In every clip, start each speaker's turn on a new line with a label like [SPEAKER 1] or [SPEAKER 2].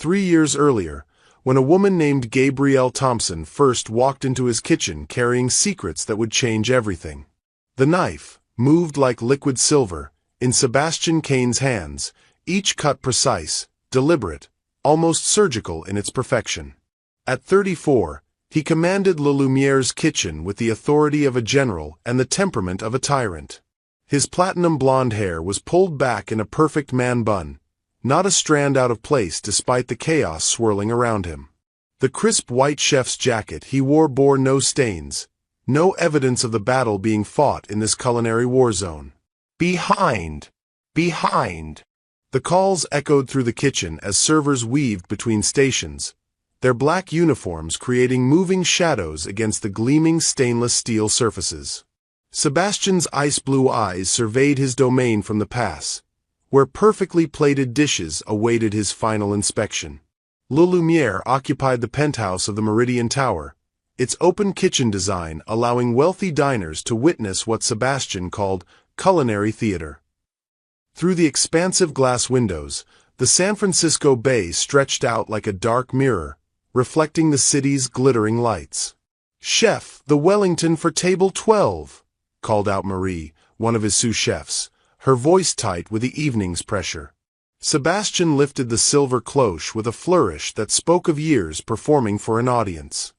[SPEAKER 1] 3 years earlier, when a woman named Gabrielle Thompson first walked into his kitchen carrying secrets that would change everything. The knife moved like liquid silver in Sebastian Cain's hands, each cut precise, deliberate, almost surgical in its perfection. At 34, he commanded Le Lumiere's kitchen with the authority of a general and the temperament of a tyrant. His platinum blonde hair was pulled back in a perfect man bun, not a strand out of place despite the chaos swirling around him. The crisp white chef's jacket he wore bore no stains, no evidence of the battle being fought in this culinary war zone. Behind! Behind! The calls echoed through the kitchen as servers weaved between stations, their black uniforms creating moving shadows against the gleaming stainless steel surfaces. Sebastian's ice-blue eyes surveyed his domain from the pass, where perfectly plated dishes awaited his final inspection. Le Lumiere occupied the penthouse of the Meridian Tower, its open kitchen design allowing wealthy diners to witness what Sebastian called culinary theater. Through the expansive glass windows, the San Francisco Bay stretched out like a dark mirror, reflecting the city's glittering lights. "Chef, the Wellington for table 12, called out Marie, one of his sous chefs, her voice tight with the evening's pressure. Sebastian lifted the silver cloche with a flourish that spoke of years performing for an audience.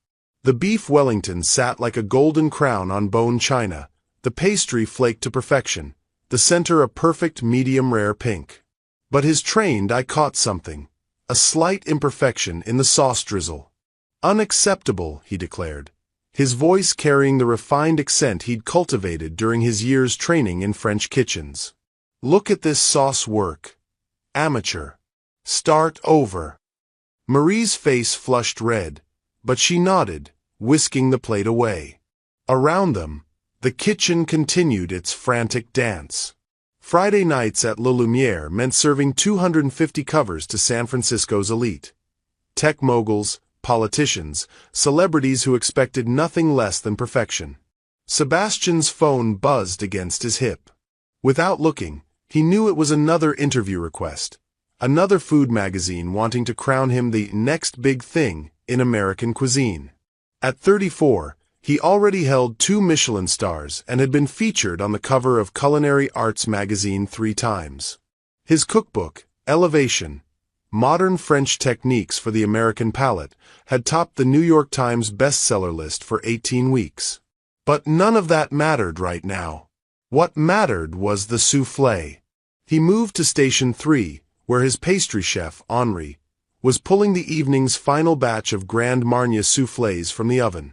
[SPEAKER 1] The beef Wellington sat like a golden crown on bone china, the pastry flaked to perfection, the center a perfect medium-rare pink. But his trained eye caught something, a slight imperfection in the sauce drizzle. "Unacceptable," he declared, his voice carrying the refined accent he'd cultivated during his years training in French kitchens. "Look at this sauce work. Amateur. Start over." Marie's face flushed red, but she nodded, whisking the plate away. Around them, the kitchen continued its frantic dance. Friday nights at Le Lumiere meant serving 250 covers to San Francisco's elite. Tech moguls, politicians, celebrities who expected nothing less than perfection. Sebastian's phone buzzed against his hip. Without looking, he knew it was another interview request, another food magazine wanting to crown him the next big thing in American cuisine. At 34, he already held 2 Michelin stars and had been featured on the cover of Culinary Arts magazine 3 times. His cookbook, Elevation, Modern French Techniques for the American Palate, had topped the New York Times bestseller list for 18 weeks. But none of that mattered right now. What mattered was the soufflé. He moved to Station 3, where his pastry chef, Henri, was pulling the evening's final batch of Grand Marnier soufflés from the oven.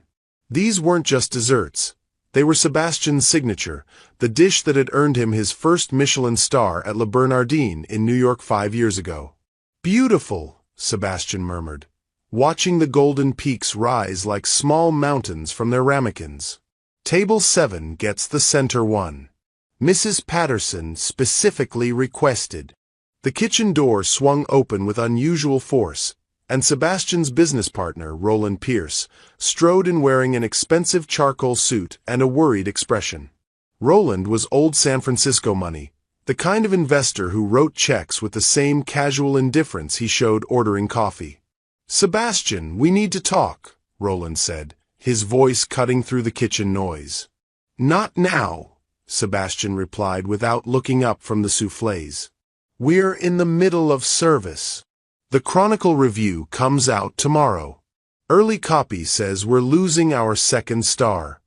[SPEAKER 1] These weren't just desserts. They were Sebastian's signature, the dish that had earned him his first Michelin star at Le Bernardin in New York 5 years ago. "Beautiful," Sebastian murmured, watching the golden peaks rise like small mountains from their ramekins. "Table 7 gets the center one. Mrs. Patterson specifically requested." The kitchen door swung open with unusual force, and Sebastian's business partner, Roland Pierce, strode in wearing an expensive charcoal suit and a worried expression. Roland was old San Francisco money, the kind of investor who wrote checks with the same casual indifference he showed ordering coffee. "Sebastian, we need to talk," Roland said, his voice cutting through the kitchen noise. "Not now," Sebastian replied without looking up from the soufflés. "We're in the middle of service. The Chronicle review comes out tomorrow. Early copy says we're losing our second star."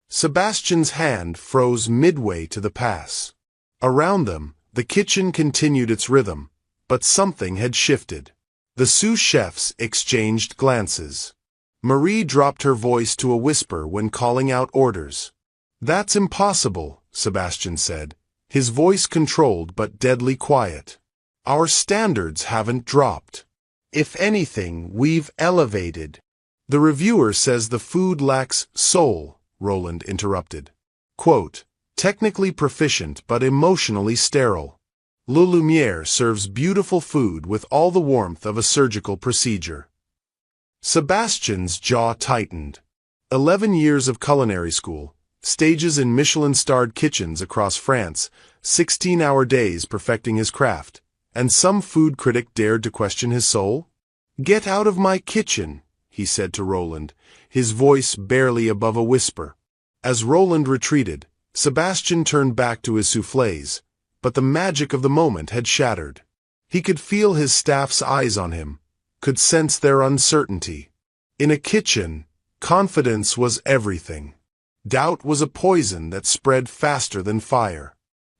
[SPEAKER 1] Sebastian's hand froze midway to the pass. Around them, the kitchen continued its rhythm, but something had shifted. The sous chefs exchanged glances. Marie dropped her voice to a whisper when calling out orders. "That's impossible," Sebastian said, his voice controlled but deadly quiet. "Our standards haven't dropped. If anything, we've elevated." "The reviewer says the food lacks soul," Roland interrupted. Quote, "Technically proficient but emotionally sterile. Le Lumiere serves beautiful food with all the warmth of a surgical procedure." Sebastian's jaw tightened. 11 years of culinary school, stages in Michelin-starred kitchens across France, 16-hour days perfecting his craft, and some food critic dared to question his soul? "Get out of my kitchen," he said to Roland, his voice barely above a whisper. As Roland retreated, Sebastian turned back to his soufflés, but the magic of the moment had shattered. He could feel his staff's eyes on him, could sense their uncertainty. In a kitchen, confidence was everything. Doubt was a poison that spread faster than fire.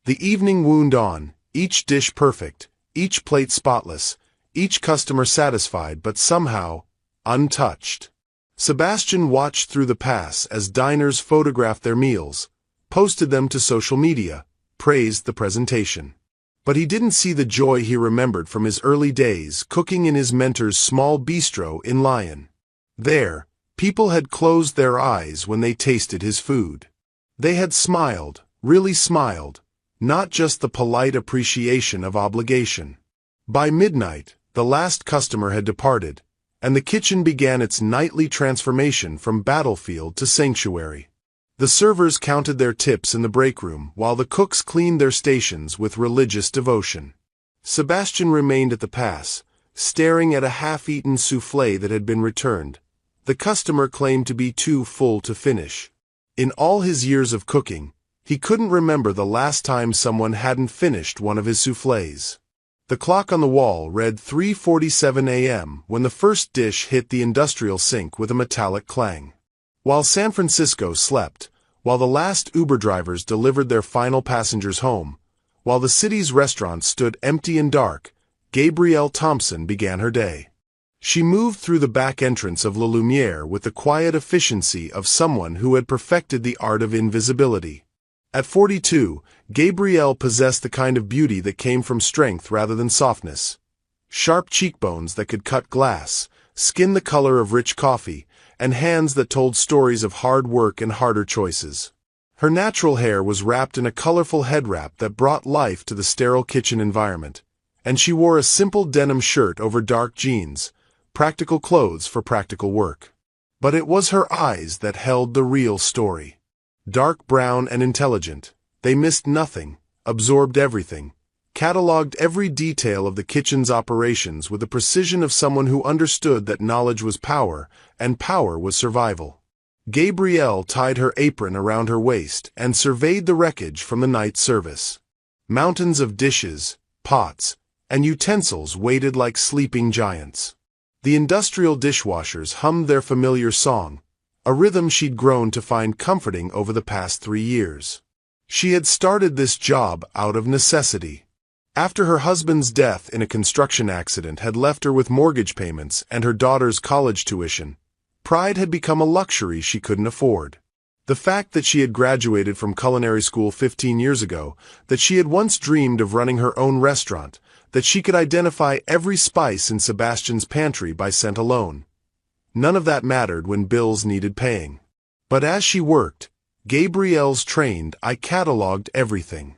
[SPEAKER 1] The evening wound on, each dish perfect, each plate spotless, each customer satisfied but somehow untouched. Sebastian watched through the pass as diners photographed their meals, posted them to social media, praised the presentation. But he didn't see the joy he remembered from his early days cooking in his mentor's small bistro in Lyon. There, people had closed their eyes when they tasted his food. They had smiled, really smiled, not just the polite appreciation of obligation. By midnight, the last customer had departed, and the kitchen began its nightly transformation from battlefield to sanctuary. The servers counted their tips in the break room while the cooks cleaned their stations with religious devotion. Sebastian remained at the pass, staring at a half-eaten soufflé that had been returned. The customer claimed to be too full to finish. In all his years of cooking, he couldn't remember the last time someone hadn't finished one of his soufflés. The clock on the wall read 3:47 a.m. when the first dish hit the industrial sink with a metallic clang. While San Francisco slept, while the last Uber drivers delivered their final passengers home, while the city's restaurants stood empty and dark, Gabrielle Thompson began her day. She moved through the back entrance of La Lumière with the quiet efficiency of someone who had perfected the art of invisibility. At 42, Gabrielle possessed the kind of beauty that came from strength rather than softness. Sharp cheekbones that could cut glass, skin the color of rich coffee, and hands that told stories of hard work and harder choices. Her natural hair was wrapped in a colorful head wrap that brought life to the sterile kitchen environment, and she wore a simple denim shirt over dark jeans, practical clothes for practical work. But it was her eyes that held the real story. Dark brown and intelligent, they missed nothing, absorbed everything, cataloged every detail of the kitchen's operations with the precision of someone who understood that knowledge was power, and power was survival. Gabrielle tied her apron around her waist and surveyed the wreckage from the night service. Mountains of dishes, pots, and utensils waited like sleeping giants. The industrial dishwashers hummed their familiar song, a rhythm she'd grown to find comforting over the past 3 years. She had started this job out of necessity. After her husband's death in a construction accident had left her with mortgage payments and her daughter's college tuition, pride had become a luxury she couldn't afford. The fact that she had graduated from culinary school 15 years ago, that she had once dreamed of running her own restaurant, that she could identify every spice in Sebastian's pantry by scent alone. None of that mattered when bills needed paying. But as she worked, Gabrielle's trained eye cataloged everything.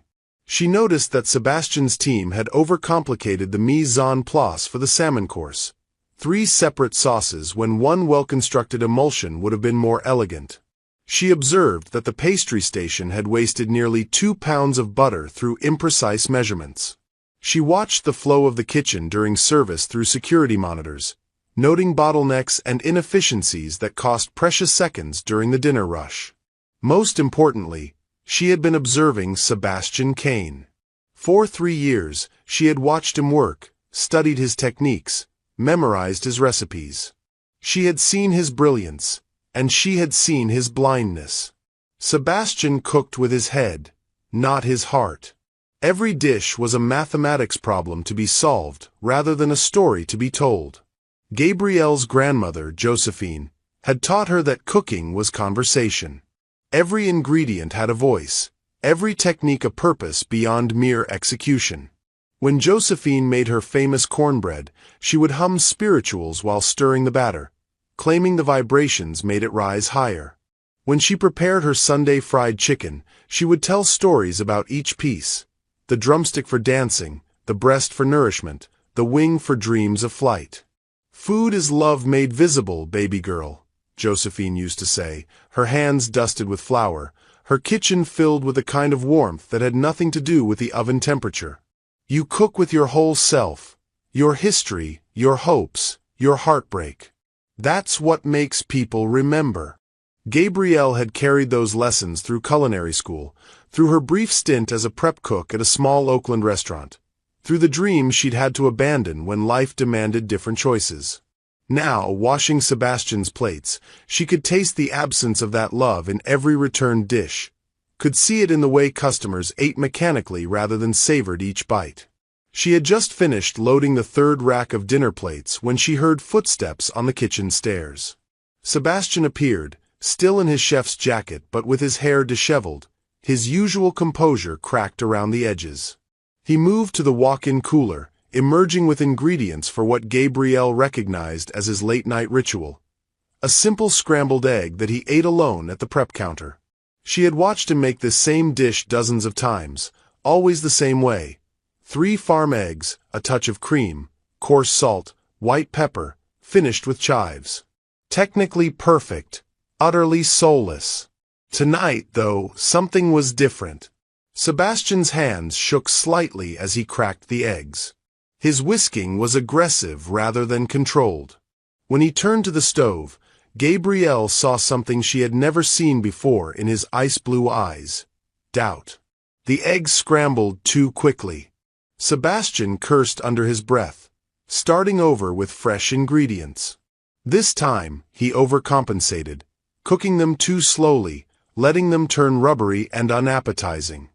[SPEAKER 1] She noticed that Sebastian's team had overcomplicated the mise en place for the salmon course. 3 separate sauces when one well-constructed emulsion would have been more elegant. She observed that the pastry station had wasted nearly 2 pounds of butter through imprecise measurements. She watched the flow of the kitchen during service through security monitors, noting bottlenecks and inefficiencies that cost precious seconds during the dinner rush. Most importantly, she had been observing Sebastian Kane. For 3 years, she had watched him work, studied his techniques, memorized his recipes. She had seen his brilliance, and she had seen his blindness. Sebastian cooked with his head, not his heart. Every dish was a mathematics problem to be solved rather than a story to be told. Gabrielle's grandmother, Josephine, had taught her that cooking was conversation. Every ingredient had a voice, every technique a purpose beyond mere execution. When Josephine made her famous cornbread, she would hum spirituals while stirring the batter, claiming the vibrations made it rise higher. When she prepared her Sunday fried chicken, she would tell stories about each piece: the drumstick for dancing, the breast for nourishment, the wing for dreams of flight. "Food is love made visible, baby girl," Josephine used to say, her hands dusted with flour, her kitchen filled with a kind of warmth that had nothing to do with the oven temperature. You cook with your whole self, your history, your hopes, your heartbreak. That's what makes people remember. Gabrielle had carried those lessons through culinary school, through her brief stint as a prep cook at a small Oakland restaurant, through the dreams she'd had to abandon when life demanded different choices. Now, washing Sebastian's plates, she could taste the absence of that love in every returned dish, could see it in the way customers ate mechanically rather than savored each bite. She had just finished loading the third rack of dinner plates when she heard footsteps on the kitchen stairs. Sebastian appeared, still in his chef's jacket but with his hair disheveled, his usual composure cracked around the edges. He moved to the walk-in cooler, emerging with ingredients for what Gabrielle recognized as his late-night ritual. A simple scrambled egg that he ate alone at the prep counter. She had watched him make this same dish dozens of times, always the same way. 3 farm eggs, a touch of cream, coarse salt, white pepper, finished with chives. Technically perfect, utterly soulless. Tonight, though, something was different. Sebastian's hands shook slightly as he cracked the eggs. His whisking was aggressive rather than controlled. When he turned to the stove, Gabrielle saw something she had never seen before in his ice-blue eyes. Doubt. The eggs scrambled too quickly. Sebastian cursed under his breath, starting over with fresh ingredients. This time, he overcompensated, cooking them too slowly, letting them turn rubbery and unappetizing.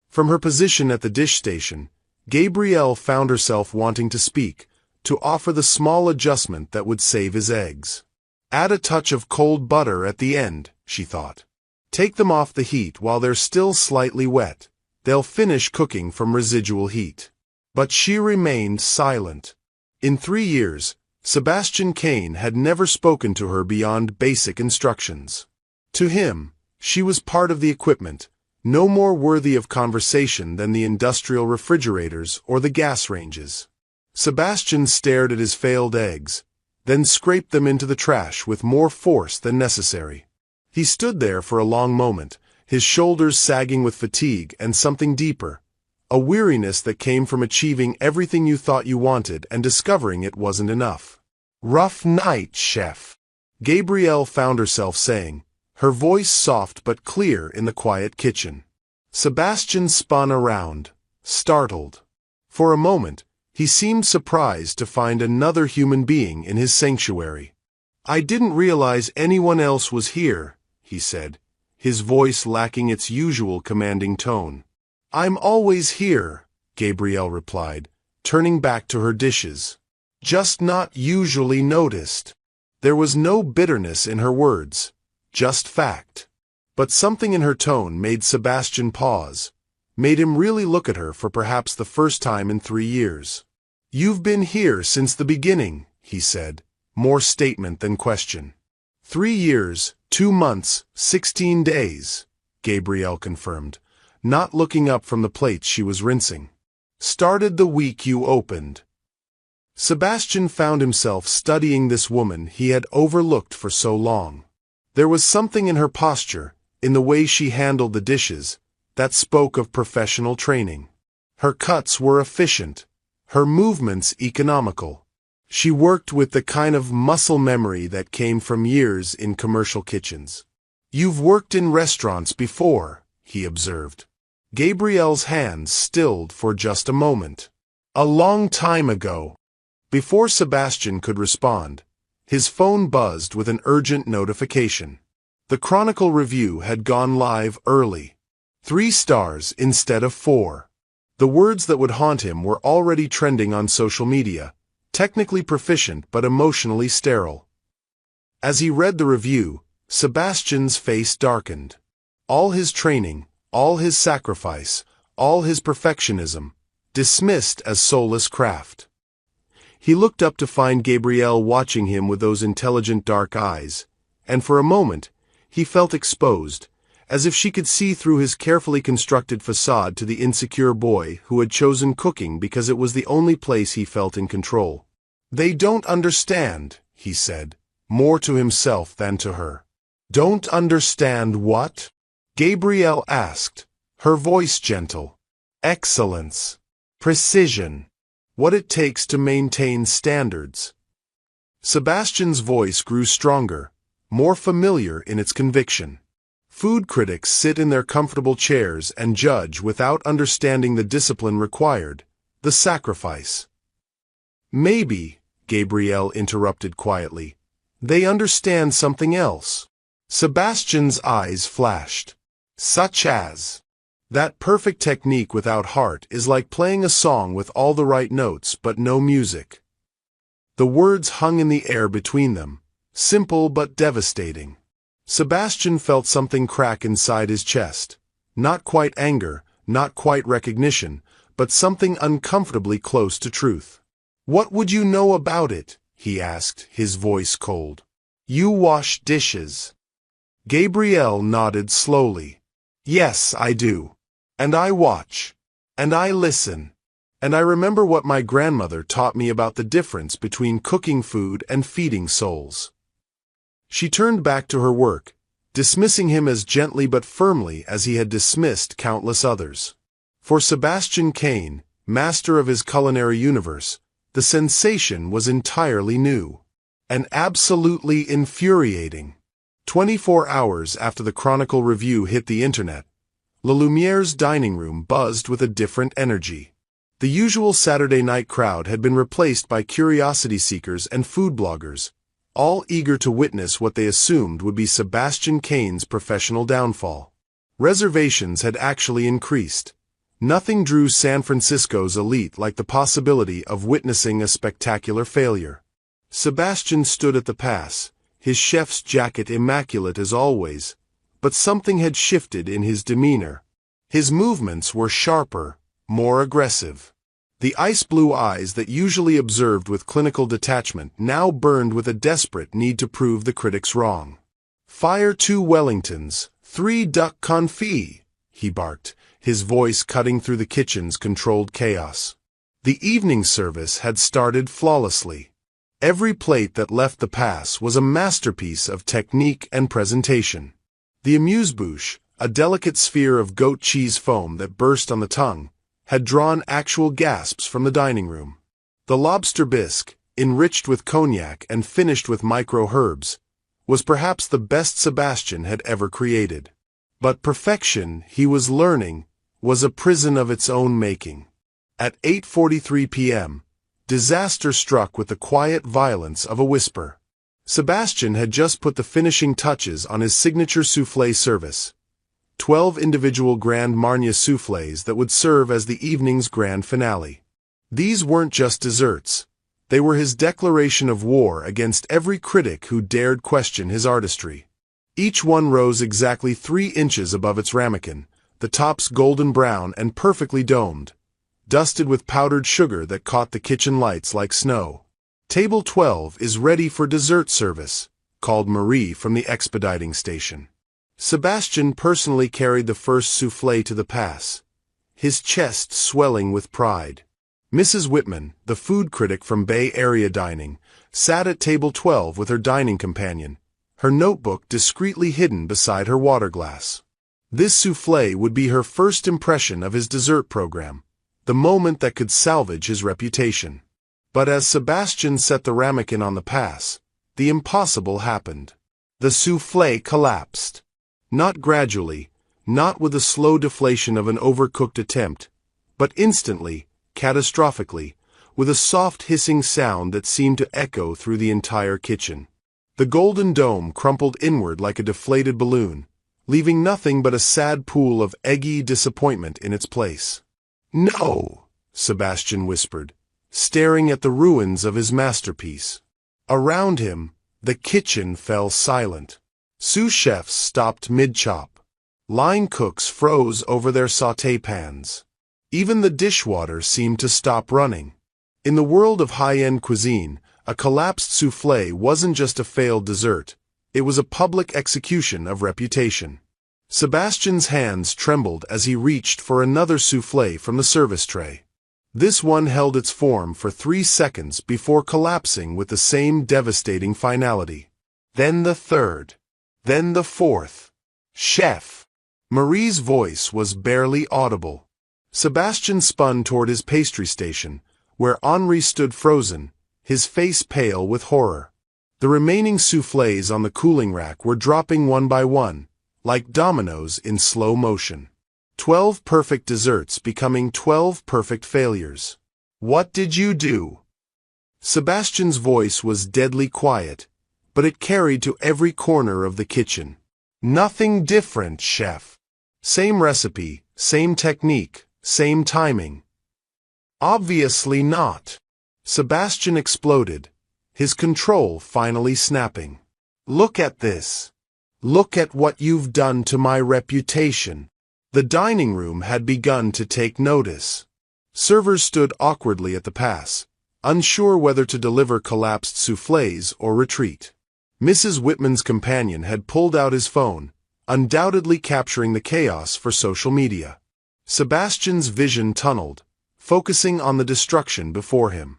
[SPEAKER 1] From her position at the dish station, Gabrielle found herself wanting to speak, to offer the small adjustment that would save his eggs. Add a touch of cold butter at the end, she thought. Take them off the heat while they're still slightly wet. They'll finish cooking from residual heat. But she remained silent. In 3 years, Sebastian Kane had never spoken to her beyond basic instructions. To him, she was part of the equipment, no more worthy of conversation than the industrial refrigerators or the gas ranges. Sebastian stared at his failed eggs, then scraped them into the trash with more force than necessary. He stood there for a long moment, his shoulders sagging with fatigue and something deeper, a weariness that came from achieving everything you thought you wanted and discovering it wasn't enough. "Rough night, chef," Gabrielle found herself saying, her voice soft but clear in the quiet kitchen. Sebastian spun around, startled. For a moment, he seemed surprised to find another human being in his sanctuary. "I didn't realize anyone else was here," he said, his voice lacking its usual commanding tone. "I'm always here," Gabrielle replied, turning back to her dishes. "Just not usually noticed." There was no bitterness in her words, just fact. But something in her tone made Sebastian pause, made him really look at her for perhaps the first time in 3 years. "You've been here since the beginning," he said, more statement than question. 3 years, 2 months, 16 days, Gabrielle confirmed, not looking up from the plates she was rinsing. "Started the week you opened." Sebastian found himself studying this woman he had overlooked for so long. There was something in her posture, in the way she handled the dishes, that spoke of professional training. Her cuts were efficient, her movements economical. She worked with the kind of muscle memory that came from years in commercial kitchens. "You've worked in restaurants before," he observed. Gabrielle's hands stilled for just a moment. "A long time ago." Before Sebastian could respond, his phone buzzed with an urgent notification. The Chronicle review had gone live early. 3 stars instead of 4. The words that would haunt him were already trending on social media, technically proficient but emotionally sterile. As he read the review, Sebastian's face darkened. All his training, all his sacrifice, all his perfectionism, dismissed as soulless craft. He looked up to find Gabrielle watching him with those intelligent dark eyes, and for a moment, he felt exposed, as if she could see through his carefully constructed facade to the insecure boy who had chosen cooking because it was the only place he felt in control. "They don't understand," he said, more to himself than to her. "Don't understand what?" Gabrielle asked, her voice gentle. "Excellence." Precision. What it takes to maintain standards. Sebastian's voice grew stronger, more familiar in its conviction. Food critics sit in their comfortable chairs and judge without understanding the discipline required, the sacrifice. Maybe, Gabrielle interrupted quietly, they understand something else. Sebastian's eyes flashed. Such as, that perfect technique without heart is like playing a song with all the right notes but no music. The words hung in the air between them, simple but devastating. Sebastian felt something crack inside his chest. Not quite anger, not quite recognition, but something uncomfortably close to truth. What would you know about it? He asked, his voice cold. You wash dishes. Gabrielle nodded slowly. Yes, I do. And I watch. And I listen. And I remember what my grandmother taught me about the difference between cooking food and feeding souls. She turned back to her work, dismissing him as gently but firmly as he had dismissed countless others. For Sebastian Cain, master of his culinary universe, the sensation was entirely new. And absolutely infuriating. 24 hours after the Chronicle review hit the internet, La Lumiere's dining room buzzed with a different energy. The usual Saturday night crowd had been replaced by curiosity seekers and food bloggers, all eager to witness what they assumed would be Sebastian Cain's professional downfall. Reservations had actually increased. Nothing drew San Francisco's elite like the possibility of witnessing a spectacular failure. Sebastian stood at the pass, his chef's jacket immaculate as always, but something had shifted in his demeanor. His movements were sharper, more aggressive. The ice-blue eyes that usually observed with clinical detachment now burned with a desperate need to prove the critics wrong. Fire 2 Wellingtons, 3 duck confit, he barked, his voice cutting through the kitchen's controlled chaos. The evening service had started flawlessly. Every plate that left the pass was a masterpiece of technique and presentation. The amuse-bouche, a delicate sphere of goat cheese foam that burst on the tongue, had drawn actual gasps from the dining room. The lobster bisque, enriched with cognac and finished with micro-herbs, was perhaps the best Sebastian had ever created. But perfection, he was learning, was a prison of its own making. At 8:43 p.m., disaster struck with the quiet violence of a whisper. Sebastian had just put the finishing touches on his signature soufflé service. 12 individual Grand Marnier soufflés that would serve as the evening's grand finale. These weren't just desserts. They were his declaration of war against every critic who dared question his artistry. Each one rose exactly 3 inches above its ramekin, the tops golden brown and perfectly domed, dusted with powdered sugar that caught the kitchen lights like snow. Table 12 is ready for dessert service, called Marie from the expediting station. Sebastian personally carried the first soufflé to the pass, his chest swelling with pride. Mrs. Whitman, the food critic from Bay Area Dining, sat at table 12 with her dining companion, her notebook discreetly hidden beside her water glass. This soufflé would be her first impression of his dessert program, the moment that could salvage his reputation. But as Sebastian set the ramekin on the pass, the impossible happened. The soufflé collapsed. Not gradually, not with the slow deflation of an overcooked attempt, but instantly, catastrophically, with a soft hissing sound that seemed to echo through the entire kitchen. The golden dome crumpled inward like a deflated balloon, leaving nothing but a sad pool of eggy disappointment in its place. "No," Sebastian whispered, staring at the ruins of his masterpiece. Around him, the kitchen fell silent. Sous chefs stopped mid-chop. Line cooks froze over their sauté pans. Even the dishwater seemed to stop running. In the world of high-end cuisine, a collapsed soufflé wasn't just a failed dessert, it was a public execution of reputation. Sebastian's hands trembled as he reached for another soufflé from the service tray. This one held its form for 3 seconds before collapsing with the same devastating finality. Then the third. Then the fourth. "Chef!" Marie's voice was barely audible. Sebastian spun toward his pastry station, where Henri stood frozen, his face pale with horror. The remaining soufflés on the cooling rack were dropping one by one, like dominoes in slow motion. 12 perfect desserts becoming 12 perfect failures. What did you do? Sebastian's voice was deadly quiet, but it carried to every corner of the kitchen. Nothing different, chef. Same recipe, same technique, same timing. Obviously not. Sebastian exploded, his control finally snapping. Look at this. Look at what you've done to my reputation. The dining room had begun to take notice. Servers stood awkwardly at the pass, unsure whether to deliver collapsed soufflés or retreat. Mrs. Whitman's companion had pulled out his phone, undoubtedly capturing the chaos for social media. Sebastian's vision tunneled, focusing on the destruction before him.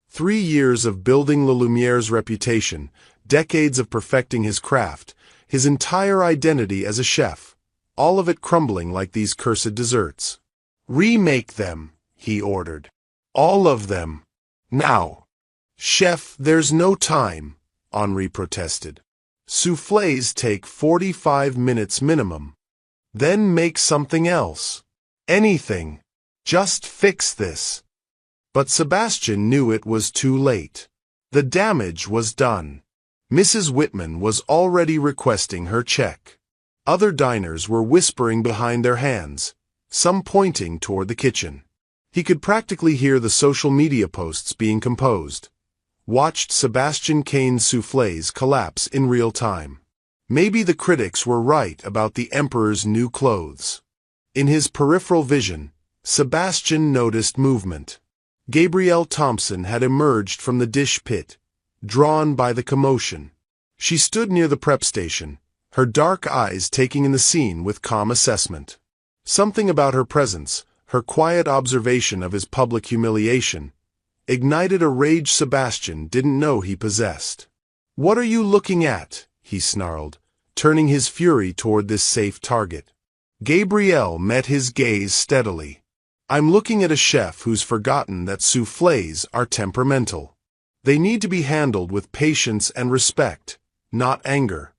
[SPEAKER 1] 3 years of building Le Lumiere's reputation, decades of perfecting his craft, his entire identity as a chef, all of it crumbling like these cursed desserts. Remake them, he ordered. All of them. Now. Chef, there's no time, Henri protested. Soufflés take 45 minutes minimum. Then make something else. Anything. Just fix this. But Sebastian knew it was too late. The damage was done. Mrs. Whitman was already requesting her check. Other diners were whispering behind their hands, some pointing toward the kitchen. He could practically hear the social media posts being composed. Watched Sebastian Cain's soufflés collapse in real time. Maybe the critics were right about the emperor's new clothes. In his peripheral vision, Sebastian noticed movement. Gabrielle Thompson had emerged from the dish pit, drawn by the commotion. She stood near the prep station, her dark eyes taking in the scene with calm assessment. Something about her presence, her quiet observation of his public humiliation, ignited a rage Sebastian didn't know he possessed. "What are you looking at?" he snarled, turning his fury toward this safe target. Gabrielle met his gaze steadily. "I'm looking at a chef who's forgotten that soufflés are temperamental. They need to be handled with patience and respect, not anger."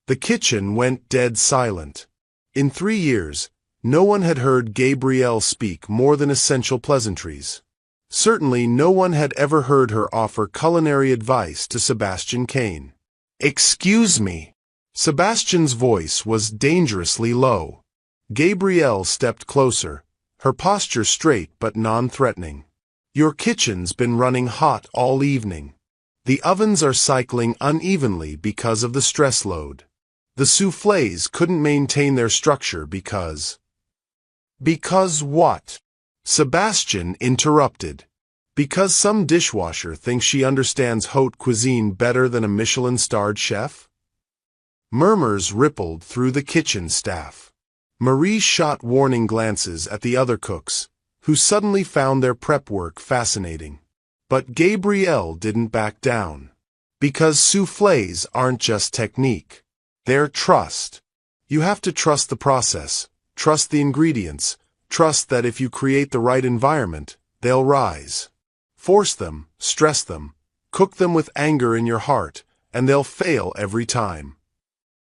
[SPEAKER 1] The kitchen went dead silent. In 3 years, no one had heard Gabrielle speak more than essential pleasantries. Certainly no one had ever heard her offer culinary advice to Sebastian Cain. "Excuse me." Sebastian's voice was dangerously low. Gabrielle stepped closer, her posture straight but non-threatening. "Your kitchen's been running hot all evening. The ovens are cycling unevenly because of the stress load. The soufflés couldn't maintain their structure because..." "Because what?" Sebastian interrupted. "Because some dishwasher thinks she understands haute cuisine better than a Michelin-starred chef?" Murmurs rippled through the kitchen staff. Marie shot warning glances at the other cooks, who suddenly found their prep work fascinating. But Gabrielle didn't back down. "Because soufflés aren't just technique. They're trust. You have to trust the process, trust the ingredients, trust that if you create the right environment, they'll rise. Force them, stress them, cook them with anger in your heart, and they'll fail every time."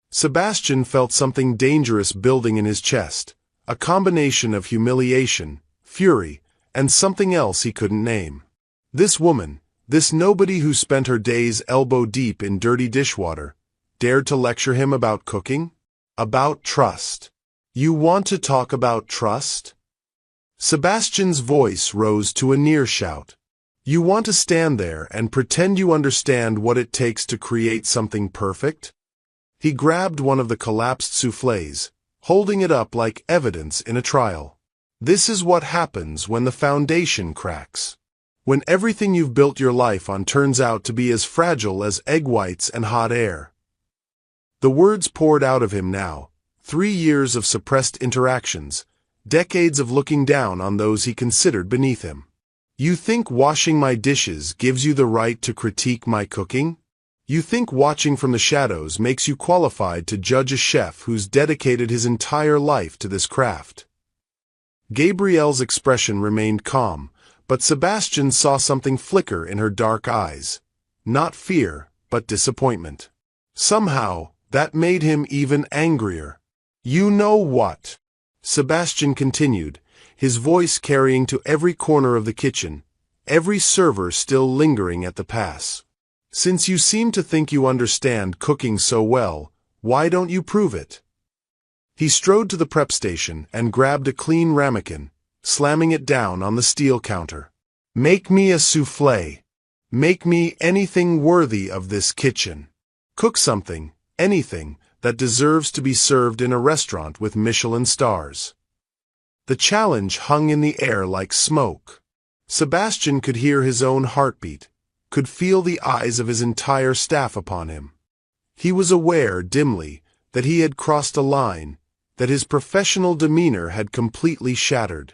[SPEAKER 1] Sebastian felt something dangerous building in his chest, a combination of humiliation, fury, and something else he couldn't name. This woman, this nobody who spent her days elbow-deep in dirty dishwater, dared to lecture him about cooking? About trust. "You want to talk about trust?" Sebastian's voice rose to a near shout. "You want to stand there and pretend you understand what it takes to create something perfect?" He grabbed one of the collapsed soufflés, holding it up like evidence in a trial. "This is what happens when the foundation cracks. When everything you've built your life on turns out to be as fragile as egg whites and hot air." The words poured out of him now, 3 years of suppressed interactions, decades of looking down on those he considered beneath him. "You think washing my dishes gives you the right to critique my cooking? You think watching from the shadows makes you qualified to judge a chef who's dedicated his entire life to this craft? Gabrielle's expression remained calm, but Sebastian saw something flicker in her dark eyes. Not fear, but disappointment. Somehow, that made him even angrier. "You know what?" Sebastian continued, his voice carrying to every corner of the kitchen, every server still lingering at the pass. "Since you seem to think you understand cooking so well, why don't you prove it?" He strode to the prep station and grabbed a clean ramekin, slamming it down on the steel counter. "Make me a soufflé. Make me anything worthy of this kitchen. Cook something, anything, that deserves to be served in a restaurant with Michelin stars." The challenge hung in the air like smoke. Sebastian could hear his own heartbeat, could feel the eyes of his entire staff upon him. He was aware, dimly, that he had crossed a line, that his professional demeanor had completely shattered.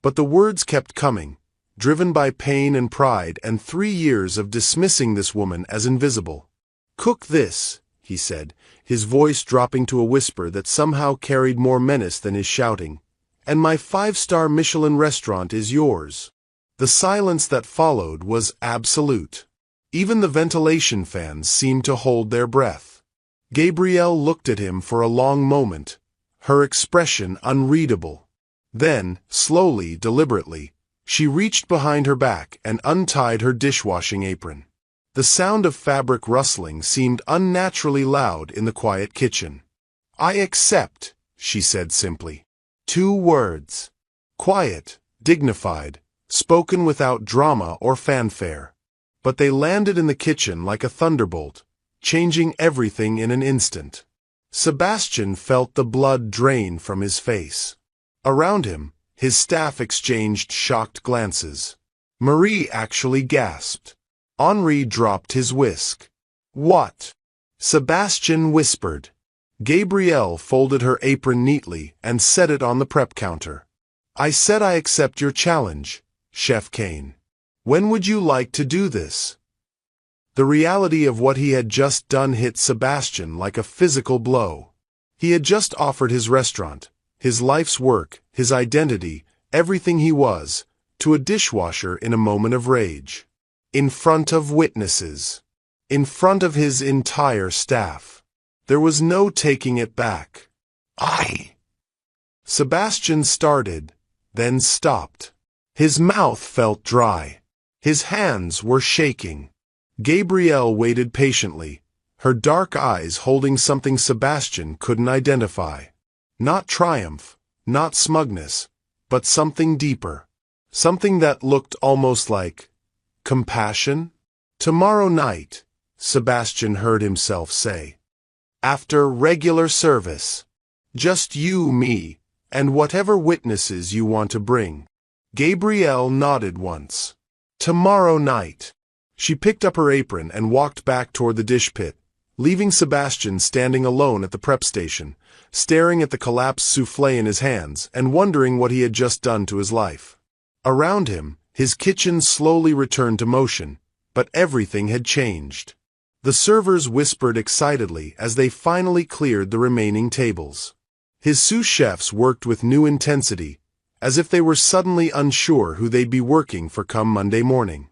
[SPEAKER 1] But the words kept coming, driven by pain and pride and 3 years of dismissing this woman as invisible. "Cook this," he said, his voice dropping to a whisper that somehow carried more menace than his shouting, "and my 5-star Michelin restaurant is yours." The silence that followed was absolute. Even the ventilation fans seemed to hold their breath. Gabrielle looked at him for a long moment, her expression unreadable. Then, slowly, deliberately, she reached behind her back and untied her dishwashing apron. The sound of fabric rustling seemed unnaturally loud in the quiet kitchen. "I accept," she said simply. 2 words. Quiet, dignified, spoken without drama or fanfare. But they landed in the kitchen like a thunderbolt, changing everything in an instant. Sebastian felt the blood drain from his face. Around him, his staff exchanged shocked glances. Marie actually gasped. Henri dropped his whisk. "What?" Sebastian whispered. Gabrielle folded her apron neatly and set it on the prep counter. "I said I accept your challenge, Chef Kane. When would you like to do this?" The reality of what he had just done hit Sebastian like a physical blow. He had just offered his restaurant, his life's work, his identity, everything he was, to a dishwasher in a moment of rage. In front of witnesses. In front of his entire staff. There was no taking it back. Sebastian started, then stopped. His mouth felt dry. His hands were shaking. Gabrielle waited patiently, her dark eyes holding something Sebastian couldn't identify. Not triumph, not smugness, but something deeper. Something that looked almost like compassion? "Tomorrow night," Sebastian heard himself say. "After regular service. Just you, me, and whatever witnesses you want to bring." Gabrielle nodded once. "Tomorrow night." She picked up her apron and walked back toward the dish pit, leaving Sebastian standing alone at the prep station, staring at the collapsed soufflé in his hands and wondering what he had just done to his life. Around him, his kitchen slowly returned to motion, but everything had changed. The servers whispered excitedly as they finally cleared the remaining tables. His sous chefs worked with new intensity, as if they were suddenly unsure who they'd be working for come Monday morning.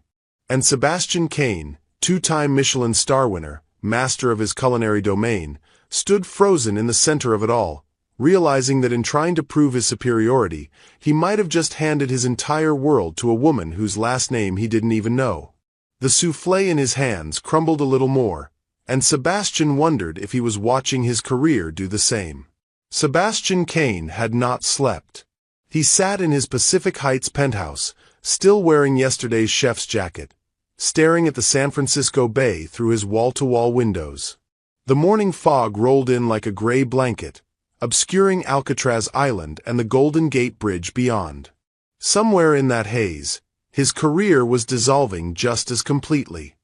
[SPEAKER 1] And Sebastian Kane, 2-time Michelin star winner, master of his culinary domain, stood frozen in the center of it all, realizing that in trying to prove his superiority, he might have just handed his entire world to a woman whose last name he didn't even know. The soufflé in his hands crumbled a little more, and Sebastian wondered if he was watching his career do the same. Sebastian Kane had not slept. He sat in his Pacific Heights penthouse, still wearing yesterday's chef's jacket, staring at the San Francisco Bay through his wall-to-wall windows. The morning fog rolled in like a gray blanket, obscuring Alcatraz Island and the Golden Gate Bridge beyond. Somewhere in that haze, his career was dissolving just as completely.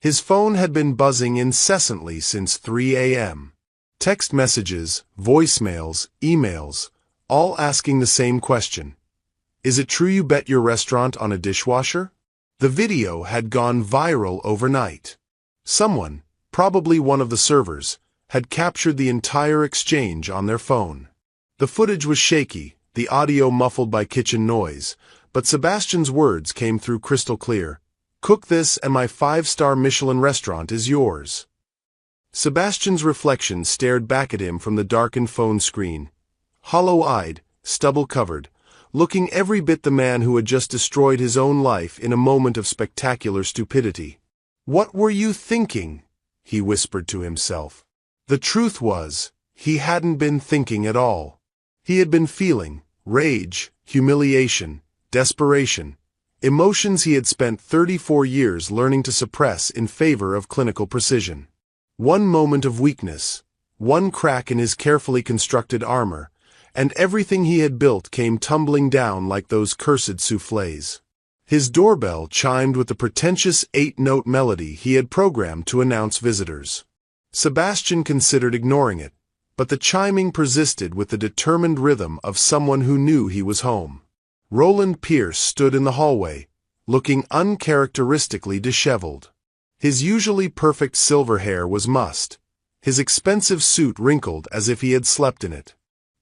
[SPEAKER 1] His phone had been buzzing incessantly since 3 a.m. Text messages, voicemails, emails, all asking the same question. "Is it true you bet your restaurant on a dishwasher?" The video had gone viral overnight. Someone, probably one of the servers, had captured the entire exchange on their phone. The footage was shaky, the audio muffled by kitchen noise, but Sebastian's words came through crystal clear. "Cook this and my 5-star Michelin restaurant is yours." Sebastian's reflection stared back at him from the darkened phone screen. Hollow-eyed, stubble-covered, looking every bit the man who had just destroyed his own life in a moment of spectacular stupidity. "What were you thinking?" he whispered to himself. The truth was, he hadn't been thinking at all. He had been feeling rage, humiliation, desperation, emotions he had spent 34 years learning to suppress in favor of clinical precision. One moment of weakness, one crack in his carefully constructed armor, and everything he had built came tumbling down like those cursed soufflés. His doorbell chimed with the pretentious 8-note melody he had programmed to announce visitors. Sebastian considered ignoring it, but the chiming persisted with the determined rhythm of someone who knew he was home. Roland Pierce stood in the hallway, looking uncharacteristically disheveled. His usually perfect silver hair was mussed, his expensive suit wrinkled as if he had slept in it.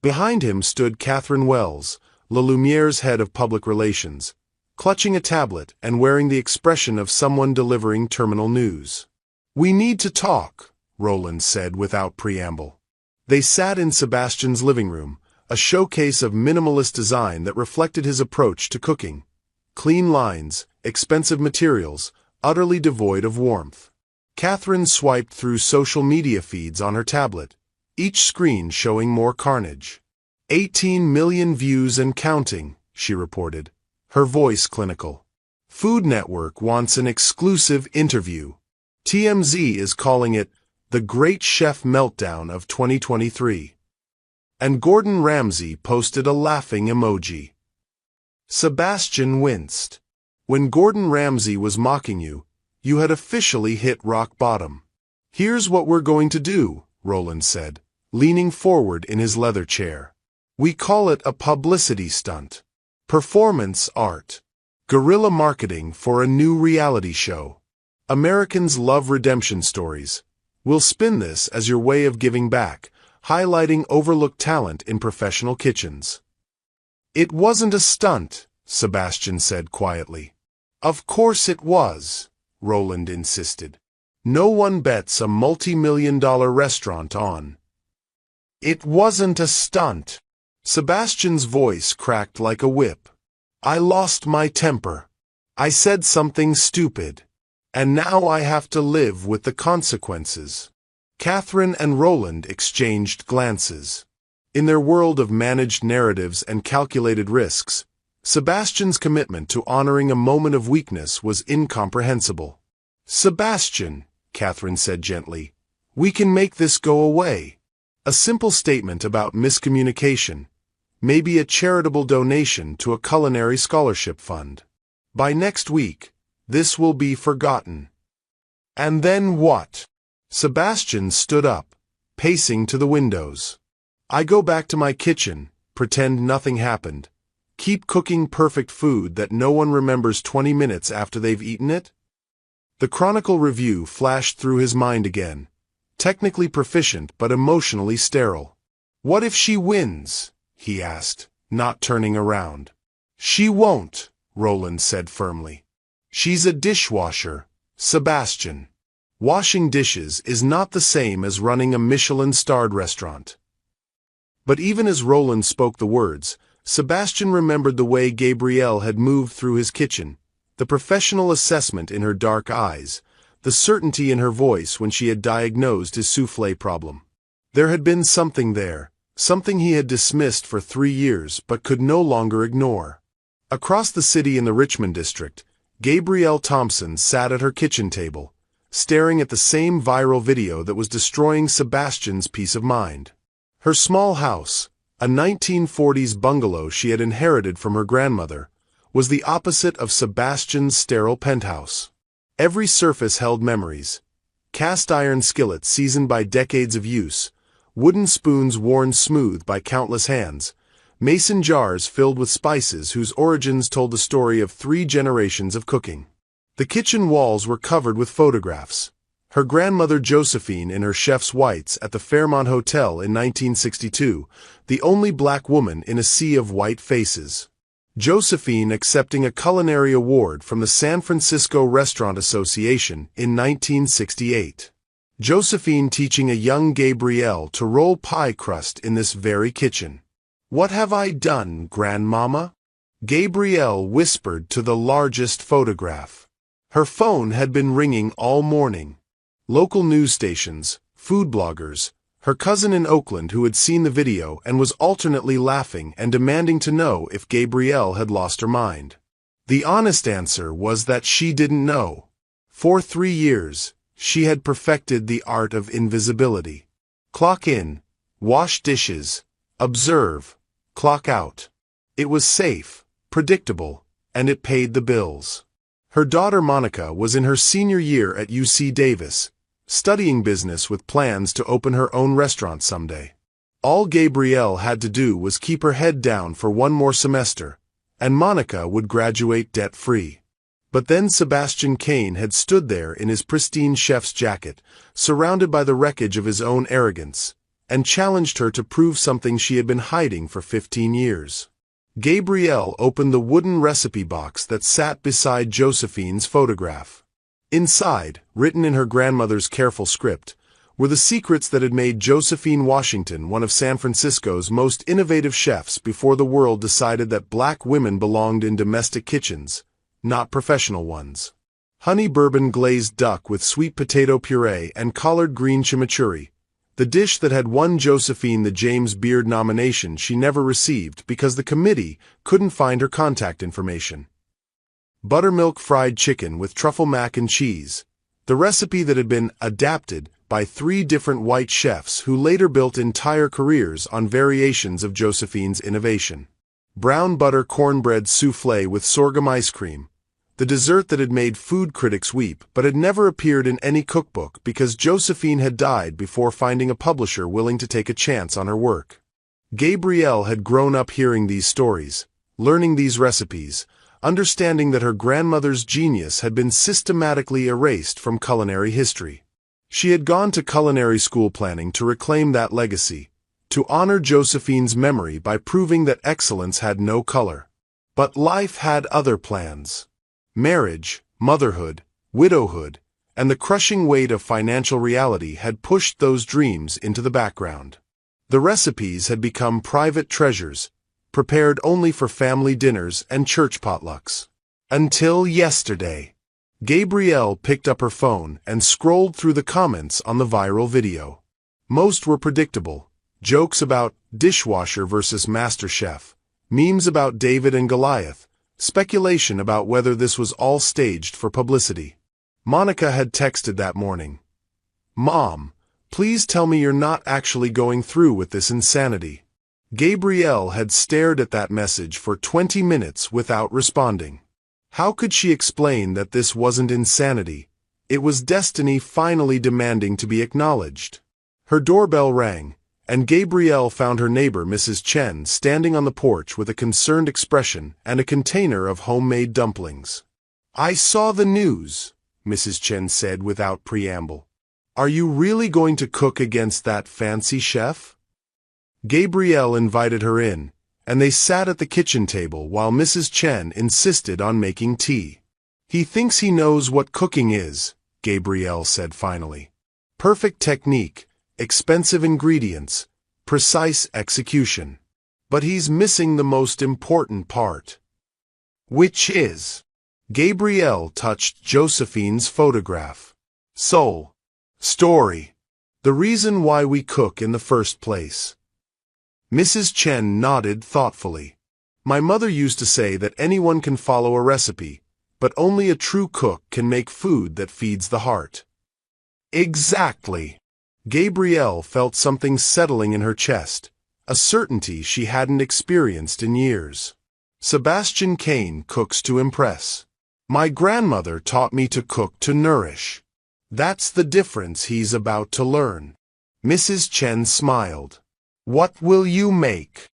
[SPEAKER 1] Behind him stood Catherine Wells, La Lumiere's head of public relations, clutching a tablet and wearing the expression of someone delivering terminal news. "We need to talk," Roland said without preamble. They sat in Sebastian's living room, a showcase of minimalist design that reflected his approach to cooking. Clean lines, expensive materials, utterly devoid of warmth. Catherine swiped through social media feeds on her tablet, each screen showing more carnage. 18 million views and counting, she reported, her voice clinical. Food Network wants an exclusive interview. TMZ is calling it the Great Chef Meltdown of 2023. And Gordon Ramsay posted a laughing emoji. Sebastian winced. When Gordon Ramsay was mocking you, you had officially hit rock bottom. "Here's what we're going to do," Roland said, leaning forward in his leather chair. "We call it a publicity stunt. Performance art. Guerrilla marketing for a new reality show. Americans love redemption stories. We'll spin this as your way of giving back, highlighting overlooked talent in professional kitchens." "It wasn't a stunt," Sebastian said quietly. "Of course it was," Roland insisted. "No one bets a multi-million-dollar restaurant on." "It wasn't a stunt." Sebastian's voice cracked like a whip. "I lost my temper. I said something stupid. And now I have to live with the consequences." Catherine and Roland exchanged glances. In their world of managed narratives and calculated risks, Sebastian's commitment to honoring a moment of weakness was incomprehensible. "Sebastian," Catherine said gently, "we can make this go away. A simple statement about miscommunication, maybe a charitable donation to a culinary scholarship fund. By next week, this will be forgotten." "And then what?" Sebastian stood up, pacing to the windows. "I go back to my kitchen, pretend nothing happened, keep cooking perfect food that no one remembers 20 minutes after they've eaten it?" The Chronicle review flashed through his mind again, technically proficient but emotionally sterile. "What if she wins?" he asked, not turning around. "She won't," Roland said firmly. "She's a dishwasher, Sebastian. Washing dishes is not the same as running a Michelin-starred restaurant." But even as Roland spoke the words, Sebastian remembered the way Gabrielle had moved through his kitchen, the professional assessment in her dark eyes, the certainty in her voice when she had diagnosed his soufflé problem. There had been something there, something he had dismissed for 3 years but could no longer ignore. Across the city in the Richmond district, Gabrielle Thompson sat at her kitchen table, staring at the same viral video that was destroying Sebastian's peace of mind. Her small house, a 1940s bungalow she had inherited from her grandmother, was the opposite of Sebastian's sterile penthouse. Every surface held memories: cast iron skillets seasoned by decades of use, wooden spoons worn smooth by countless hands, mason jars filled with spices whose origins told the story of 3 generations of cooking. The kitchen walls were covered with photographs: Her grandmother Josephine in her chef's whites at the Fairmont Hotel in 1962, the only black woman in a sea of white faces. Josephine accepting a culinary award from the San Francisco Restaurant Association in 1968. Josephine teaching a young Gabrielle to roll pie crust in this very kitchen. "What have I done, Grandmama?" Gabrielle whispered to the largest photograph. Her phone had been ringing all morning. Local news stations, food bloggers, her cousin in Oakland who had seen the video and was alternately laughing and demanding to know if Gabrielle had lost her mind. The honest answer was that she didn't know. For 3 years, she had perfected the art of invisibility. Clock in, wash dishes, observe, clock out. It was safe, predictable, and it paid the bills. Her daughter Monica was in her senior year at UC Davis, studying business with plans to open her own restaurant someday. All Gabrielle had to do was keep her head down for one more semester, and Monica would graduate debt-free. But then Sebastian Cain had stood there in his pristine chef's jacket, surrounded by the wreckage of his own arrogance, and challenged her to prove something she had been hiding for 15 years. Gabrielle opened the wooden recipe box that sat beside Josephine's photograph. Inside, written in her grandmother's careful script, were the secrets that had made Josephine Washington one of San Francisco's most innovative chefs before the world decided that black women belonged in domestic kitchens, not professional ones. Honey bourbon glazed duck with sweet potato puree and collard green chimichurri, the dish that had won Josephine the James Beard nomination she never received because the committee couldn't find her contact information. Buttermilk fried chicken with truffle mac and cheese, the recipe that had been adapted by 3 different white chefs who later built entire careers on variations of Josephine's innovation. Brown butter cornbread soufflé with sorghum ice cream, the dessert that had made food critics weep but had never appeared in any cookbook because Josephine had died before finding a publisher willing to take a chance on her work. Gabrielle had grown up hearing these stories, learning these recipes, understanding that her grandmother's genius had been systematically erased from culinary history. She had gone to culinary school planning to reclaim that legacy, to honor Josephine's memory by proving that excellence had no color. But life had other plans. Marriage, motherhood, widowhood, and the crushing weight of financial reality had pushed those dreams into the background. The recipes had become private treasures, prepared only for family dinners and church potlucks. Until yesterday. Gabrielle picked up her phone and scrolled through the comments on the viral video. Most were predictable. Jokes about Dishwasher versus Master Chef, memes about David and Goliath, speculation about whether this was all staged for publicity. Monica had texted that morning, "Mom, please tell me you're not actually going through with this insanity." Gabrielle had stared at that message for 20 minutes without responding. How could she explain that this wasn't insanity? It was destiny finally demanding to be acknowledged. Her doorbell rang, and Gabrielle found her neighbor Mrs. Chen standing on the porch with a concerned expression and a container of homemade dumplings. "I saw the news," Mrs. Chen said without preamble. "Are you really going to cook against that fancy chef?" Gabrielle invited her in, and they sat at the kitchen table while Mrs. Chen insisted on making tea. "He thinks he knows what cooking is," Gabrielle said finally. "Perfect technique, expensive ingredients, precise execution. But he's missing the most important part." "Which is?" Gabrielle touched Josephine's photograph. "Soul. Story. The reason why we cook in the first place." Mrs. Chen nodded thoughtfully. "My mother used to say that anyone can follow a recipe, but only a true cook can make food that feeds the heart." Exactly. Gabrielle felt something settling in her chest, a certainty she hadn't experienced in years. Sebastian Cain cooks to impress. My grandmother taught me to cook to nourish. That's the difference he's about to learn. Mrs. Chen smiled. "What will you make?"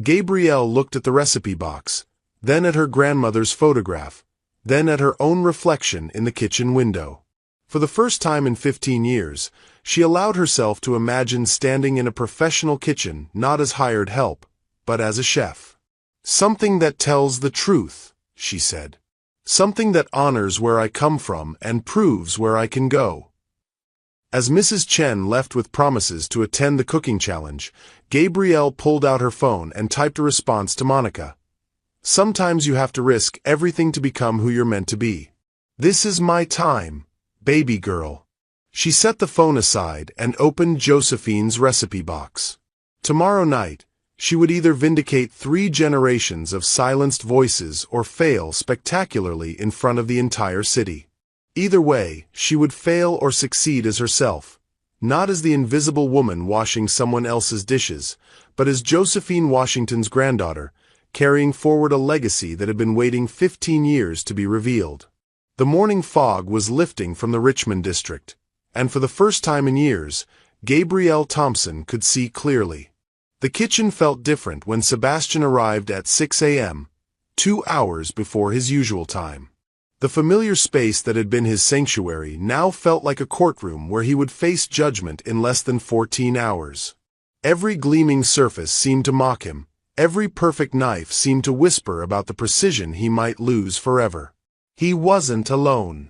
[SPEAKER 1] Gabrielle looked at the recipe box, then at her grandmother's photograph, then at her own reflection in the kitchen window. For the first time in 15 years, she allowed herself to imagine standing in a professional kitchen not as hired help, but as a chef. "Something that tells the truth," she said. "Something that honors where I come from and proves where I can go." As Mrs. Chen left with promises to attend the cooking challenge, Gabrielle pulled out her phone and typed a response to Monica. "Sometimes you have to risk everything to become who you're meant to be. This is my time, baby girl." She set the phone aside and opened Josephine's recipe box. Tomorrow night, she would either vindicate 3 generations of silenced voices or fail spectacularly in front of the entire city. Either way, she would fail or succeed as herself, not as the invisible woman washing someone else's dishes, but as Josephine Washington's granddaughter, carrying forward a legacy that had been waiting 15 years to be revealed. The morning fog was lifting from the Richmond district, and for the first time in years, Gabrielle Thompson could see clearly. The kitchen felt different when Sebastian arrived at 6 a.m., 2 hours before his usual time. The familiar space that had been his sanctuary now felt like a courtroom where he would face judgment in less than 14 hours. Every gleaming surface seemed to mock him. Every perfect knife seemed to whisper about the precision he might lose forever. He wasn't alone.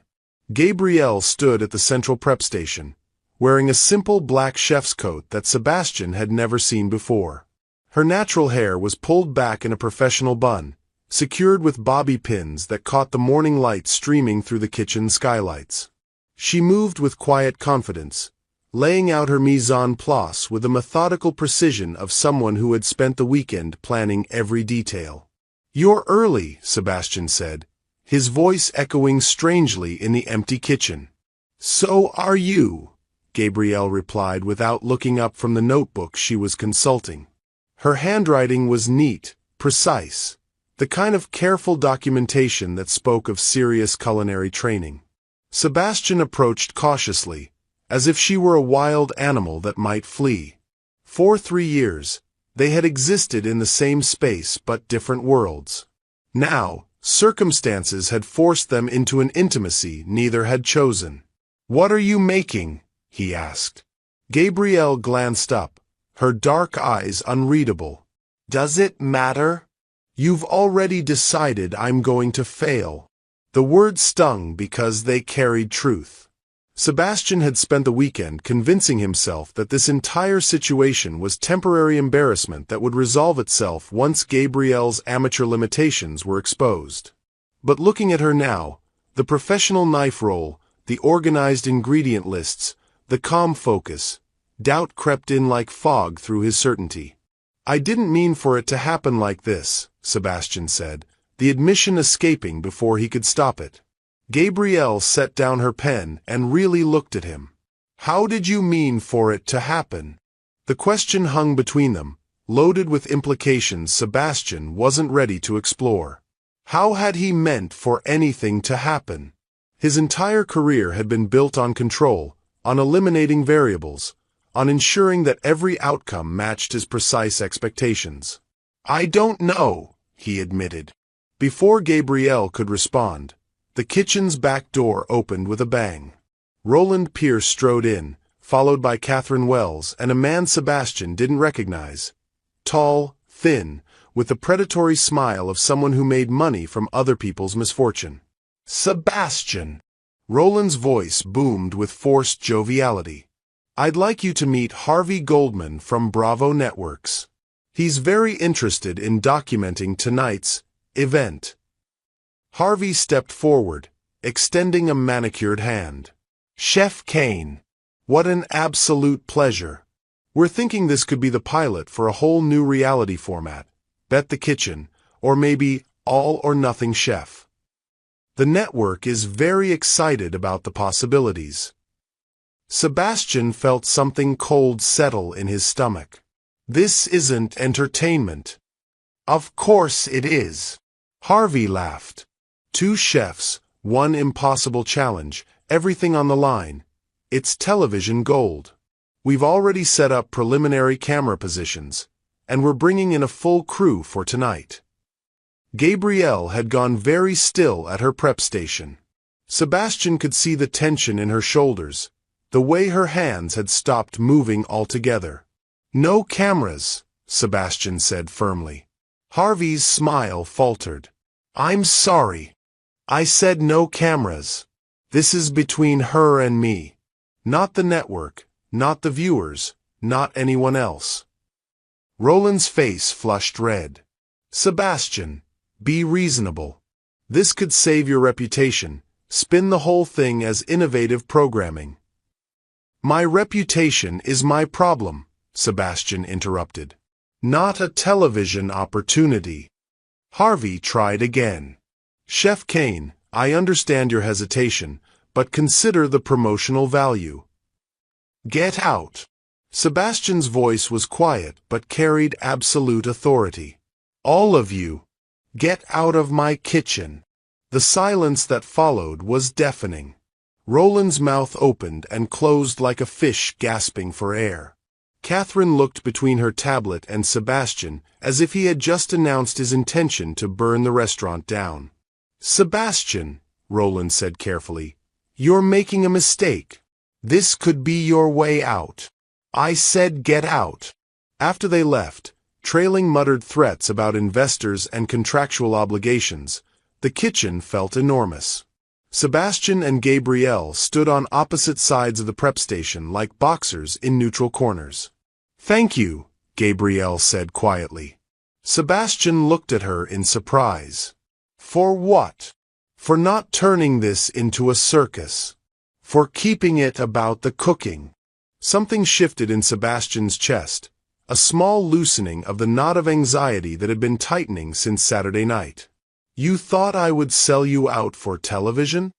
[SPEAKER 1] Gabrielle stood at the central prep station, wearing a simple black chef's coat that Sebastian had never seen before. Her natural hair was pulled back in a professional bun, secured with bobby pins that caught the morning light streaming through the kitchen skylights. She moved with quiet confidence, laying out her mise en place with the methodical precision of someone who had spent the weekend planning every detail. "You're early," Sebastian said, his voice echoing strangely in the empty kitchen. "So are you," Gabrielle replied without looking up from the notebook she was consulting. Her handwriting was neat, precise, the kind of careful documentation that spoke of serious culinary training. Sebastian approached cautiously, as if she were a wild animal that might flee. For 3 years, they had existed in the same space but different worlds. Now, circumstances had forced them into an intimacy neither had chosen. "What are you making?" he asked. Gabrielle glanced up, her dark eyes unreadable. "Does it matter? You've already decided I'm going to fail." The words stung because they carried truth. Sebastian had spent the weekend convincing himself that this entire situation was temporary embarrassment that would resolve itself once Gabrielle's amateur limitations were exposed. But looking at her now, the professional knife roll, the organized ingredient lists, the calm focus, doubt crept in like fog through his certainty. "I didn't mean for it to happen like this," Sebastian said, the admission escaping before he could stop it. Gabrielle set down her pen and really looked at him. "How did you mean for it to happen?" The question hung between them, loaded with implications Sebastian wasn't ready to explore. How had he meant for anything to happen? His entire career had been built on control, on eliminating variables, on ensuring that every outcome matched his precise expectations. "I don't know," he admitted. Before Gabrielle could respond, the kitchen's back door opened with a bang. Roland Pierce strode in, followed by Catherine Wells and a man Sebastian didn't recognize. Tall, thin, with the predatory smile of someone who made money from other people's misfortune. "Sebastian!" Roland's voice boomed with forced joviality. "I'd like you to meet Harvey Goldman from Bravo Networks. He's very interested in documenting tonight's event." Harvey stepped forward, extending a manicured hand. "Chef Kane, what an absolute pleasure. We're thinking this could be the pilot for a whole new reality format, Bet the Kitchen, or maybe All or Nothing Chef. The network is very excited about the possibilities." Sebastian felt something cold settle in his stomach. "This isn't entertainment." "Of course it is." Harvey laughed. 2 chefs, 1 impossible challenge, everything on the line. It's television gold. We've already set up preliminary camera positions, and we're bringing in a full crew for tonight. Gabrielle had gone very still at her prep station. Sebastian could see the tension in her shoulders, the way her hands had stopped moving altogether. "No cameras," Sebastian said firmly. Harvey's smile faltered. "I'm sorry. I said no cameras. This is between her and me. Not the network, not the viewers, not anyone else." Roland's face flushed red. "Sebastian, be reasonable. This could save your reputation. Spin the whole thing as innovative programming." "My reputation is my problem," Sebastian interrupted. "Not a television opportunity." Harvey tried again. "Chef Kane, I understand your hesitation, but consider the promotional value." "Get out." Sebastian's voice was quiet but carried absolute authority. "All of you, get out of my kitchen." The silence that followed was deafening. Roland's mouth opened and closed like a fish gasping for air. Catherine looked between her tablet and Sebastian as if he had just announced his intention to burn the restaurant down. "Sebastian," Roland said carefully, "you're making a mistake. This could be your way out. I said get out." After they left, trailing muttered threats about investors and contractual obligations, the kitchen felt enormous. Sebastian and Gabrielle stood on opposite sides of the prep station like boxers in neutral corners. "Thank you," Gabrielle said quietly. Sebastian looked at her in surprise. "For what?" "For not turning this into a circus. For keeping it about the cooking." Something shifted in Sebastian's chest, a small loosening of the knot of anxiety that had been tightening since Saturday night. "You thought I would sell you out for television?"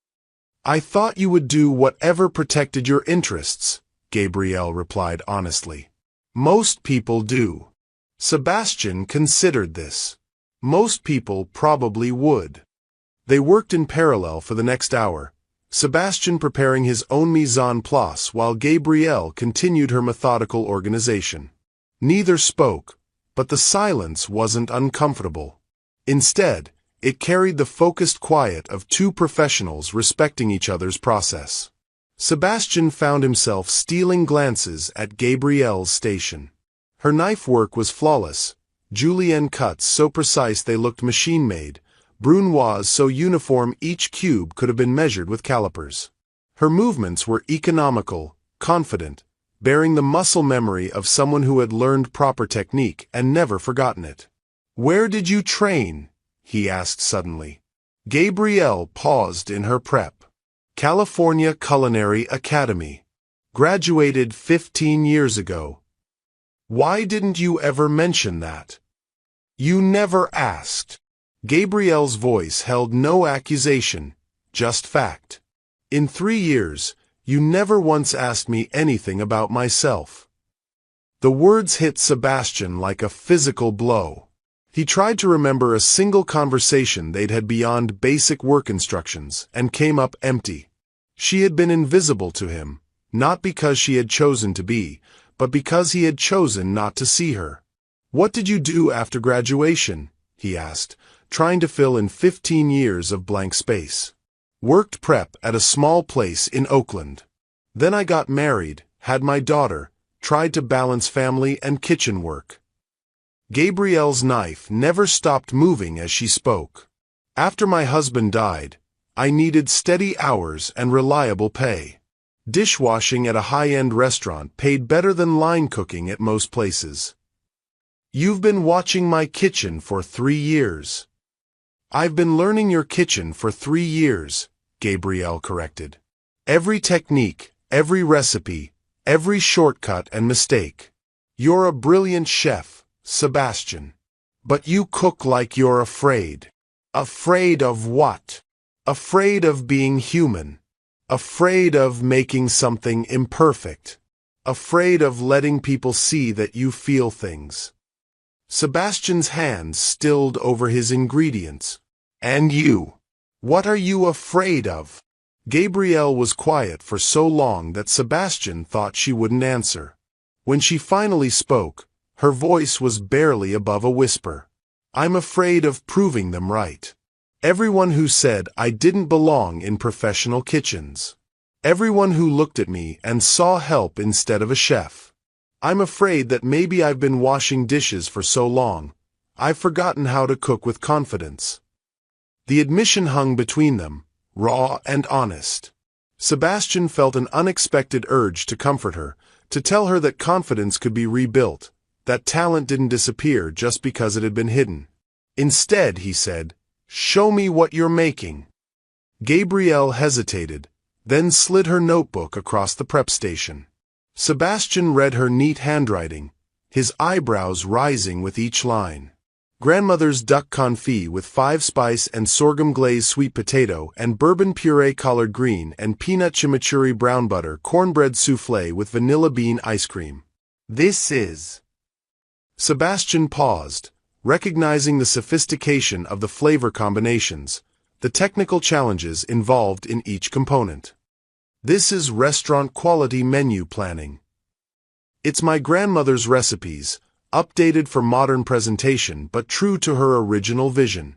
[SPEAKER 1] "I thought you would do whatever protected your interests," Gabrielle replied honestly. "Most people do." Sebastian considered this. Most people probably would. They worked in parallel for the next hour, Sebastian preparing his own mise en place while Gabrielle continued her methodical organization. Neither spoke, but the silence wasn't uncomfortable. Instead, it carried the focused quiet of two professionals respecting each other's process. Sebastian found himself stealing glances at Gabrielle's station. Her knife work was flawless, julienne cuts so precise they looked machine-made, brunoise so uniform each cube could have been measured with calipers. Her movements were economical, confident, bearing the muscle memory of someone who had learned proper technique and never forgotten it. "Where did you train?" he asked suddenly. Gabrielle paused in her prep. "California Culinary Academy. Graduated 15 years ago." "Why didn't you ever mention that?" "You never asked." Gabrielle's voice held no accusation, just fact. "In 3 years, you never once asked me anything about myself." The words hit Sebastian like a physical blow. He tried to remember a single conversation they'd had beyond basic work instructions, and came up empty. She had been invisible to him, not because she had chosen to be, but because he had chosen not to see her. "What did you do after graduation?" he asked, trying to fill in 15 years of blank space. "Worked prep at a small place in Oakland. Then I got married, had my daughter, tried to balance family and kitchen work." Gabrielle's knife never stopped moving as she spoke. "After my husband died, I needed steady hours and reliable pay. Dishwashing at a high-end restaurant paid better than line cooking at most places." "You've been watching my kitchen for 3 years." "I've been learning your kitchen for 3 years," Gabrielle corrected. "Every technique, every recipe, every shortcut and mistake. You're a brilliant chef, Sebastian. But you cook like you're afraid." "Afraid of what?" "Afraid of being human. Afraid of making something imperfect. Afraid of letting people see that you feel things." Sebastian's hands stilled over his ingredients. "And you? What are you afraid of?" Gabrielle was quiet for so long that Sebastian thought she wouldn't answer. When she finally spoke, her voice was barely above a whisper. "I'm afraid of proving them right. Everyone who said I didn't belong in professional kitchens. Everyone who looked at me and saw help instead of a chef. I'm afraid that maybe I've been washing dishes for so long, I've forgotten how to cook with confidence. The admission hung between them, raw and honest. Sebastian felt an unexpected urge to comfort her, to tell her that confidence could be rebuilt, that talent didn't disappear just because it had been hidden. Instead, he said, "Show me what you're making." Gabrielle hesitated, then slid her notebook across the prep station. Sebastian read her neat handwriting, his eyebrows rising with each line. Grandmother's duck confit with 5-spice and sorghum glazed sweet potato and bourbon puree collard green and peanut chimichurri brown butter cornbread soufflé with vanilla bean ice cream. This is... Sebastian paused, recognizing the sophistication of the flavor combinations, the technical challenges involved in each component. This is restaurant-quality menu planning. It's my grandmother's recipes, updated for modern presentation but true to her original vision.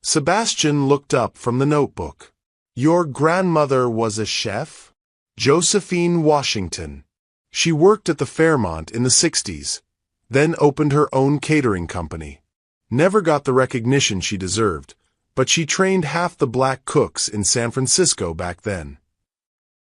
[SPEAKER 1] Sebastian looked up from the notebook. Your grandmother was a chef? Josephine Washington. She worked at the Fairmont in the 60s, then opened her own catering company. Never got the recognition she deserved, but she trained half the black cooks in San Francisco back then.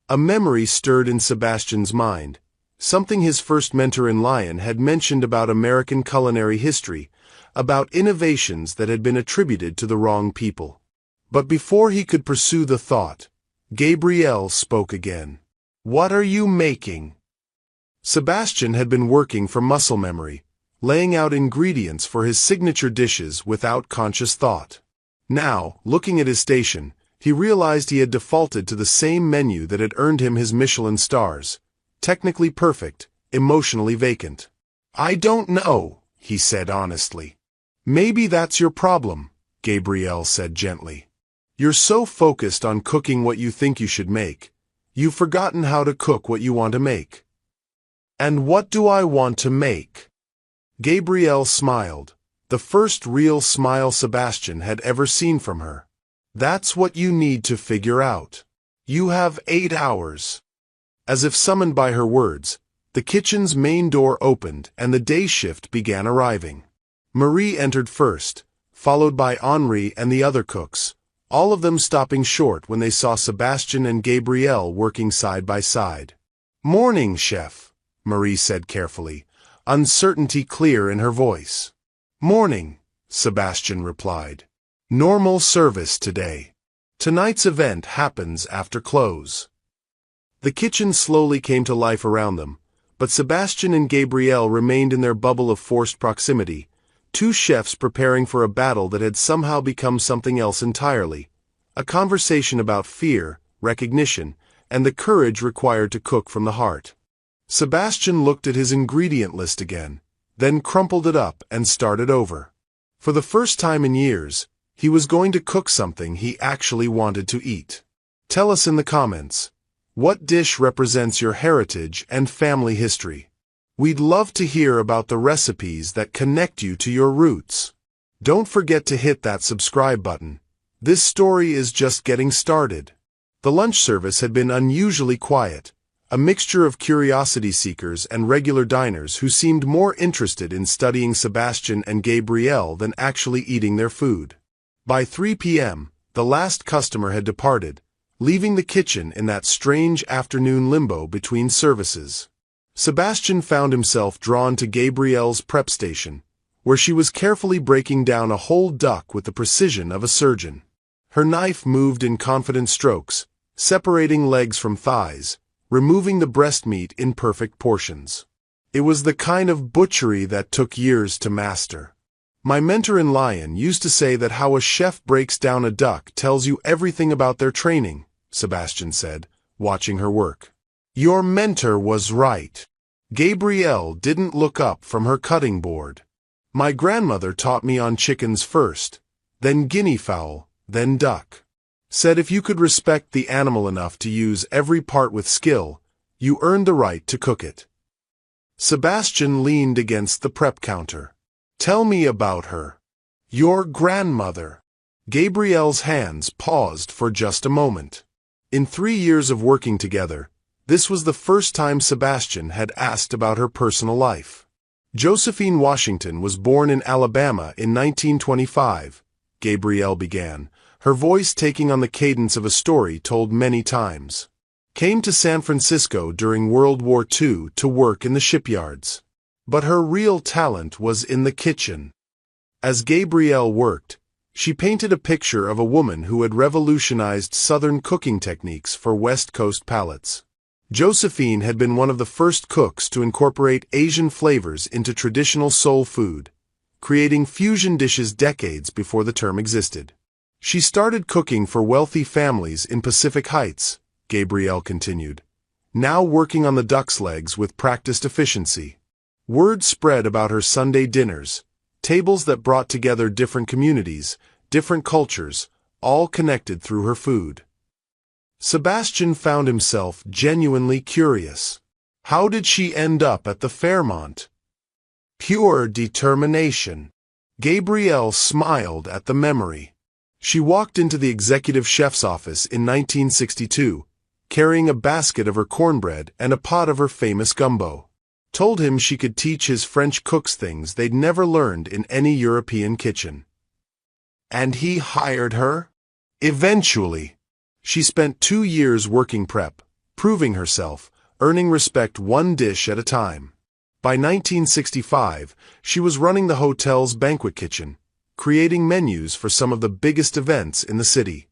[SPEAKER 1] A memory stirred in Sebastian's mind. Something his first mentor in Lyon had mentioned about American culinary history, about innovations that had been attributed to the wrong people. But before he could pursue the thought, Gabrielle spoke again. What are you making? Sebastian had been working for muscle memory, laying out ingredients for his signature dishes without conscious thought. Now, looking at his station, he realized he had defaulted to the same menu that had earned him his Michelin stars. Technically perfect, emotionally vacant. I don't know, he said honestly. Maybe that's your problem, Gabrielle said gently. You're so focused on cooking what you think you should make, you've forgotten how to cook what you want to make. And what do I want to make? Gabrielle smiled, the first real smile Sebastian had ever seen from her. That's what you need to figure out. You have 8 hours. As if summoned by her words, the kitchen's main door opened and the day shift began arriving. Marie entered first, followed by Henri and the other cooks, all of them stopping short when they saw Sebastian and Gabrielle working side by side. Morning, chef, Marie said carefully, uncertainty clear in her voice. Morning, Sebastian replied. Normal service today. Tonight's event happens after close. The kitchen slowly came to life around them, but Sebastian and Gabrielle remained in their bubble of forced proximity, two chefs preparing for a battle that had somehow become something else entirely, a conversation about fear, recognition, and the courage required to cook from the heart. Sebastian looked at his ingredient list again, then crumpled it up and started over. For the first time in years, he was going to cook something he actually wanted to eat. Tell us in the comments. What dish represents your heritage and family history? We'd love to hear about the recipes that connect you to your roots. Don't forget to hit that subscribe button. This story is just getting started. The lunch service had been unusually quiet, a mixture of curiosity seekers and regular diners who seemed more interested in studying Sebastian and Gabrielle than actually eating their food. By 3 p.m., the last customer had departed, leaving the kitchen in that strange afternoon limbo between services. Sebastian found himself drawn to Gabrielle's prep station, where she was carefully breaking down a whole duck with the precision of a surgeon. Her knife moved in confident strokes, separating legs from thighs, removing the breast meat in perfect portions. It was the kind of butchery that took years to master. My mentor in Lyon used to say that how a chef breaks down a duck tells you everything about their training, Sebastian said, watching her work. Your mentor was right. Gabrielle didn't look up from her cutting board. My grandmother taught me on chickens first, then guinea fowl, then duck. Said if you could respect the animal enough to use every part with skill, you earned the right to cook it. Sebastian leaned against the prep counter. Tell me about her. Your grandmother. Gabrielle's hands paused for just a moment. In 3 years of working together, this was the first time Sebastian had asked about her personal life. Josephine Washington was born in Alabama in 1925, Gabrielle began, her voice taking on the cadence of a story told many times. Came to San Francisco during World War II to work in the shipyards. But her real talent was in the kitchen. As Gabrielle worked, she painted a picture of a woman who had revolutionized Southern cooking techniques for West Coast palates. Josephine had been one of the first cooks to incorporate Asian flavors into traditional soul food, creating fusion dishes decades before the term existed. She started cooking for wealthy families in Pacific Heights, Gabrielle continued, now working on the duck's legs with practiced efficiency. Word spread about her Sunday dinners, tables that brought together different communities, different cultures, all connected through her food. Sebastian found himself genuinely curious. How did she end up at the Fairmont? Pure determination. Gabrielle smiled at the memory. She walked into the executive chef's office in 1962, carrying a basket of her cornbread and a pot of her famous gumbo. Told him she could teach his French cooks things they'd never learned in any European kitchen. And he hired her? Eventually. She spent 2 years working prep, proving herself, earning respect one dish at a time. By 1965, she was running the hotel's banquet kitchen, creating menus for some of the biggest events in the city.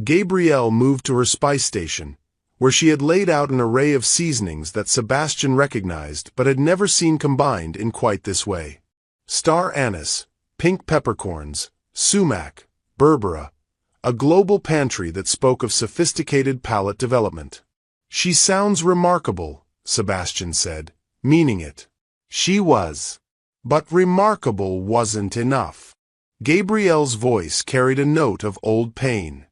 [SPEAKER 1] Gabrielle moved to her spice station, where she had laid out an array of seasonings that Sebastian recognized but had never seen combined in quite this way. Star anise, pink peppercorns, sumac, berbera, a global pantry that spoke of sophisticated palate development. She sounds remarkable, Sebastian said, meaning it. She was. But remarkable wasn't enough. Gabrielle's voice carried a note of old pain.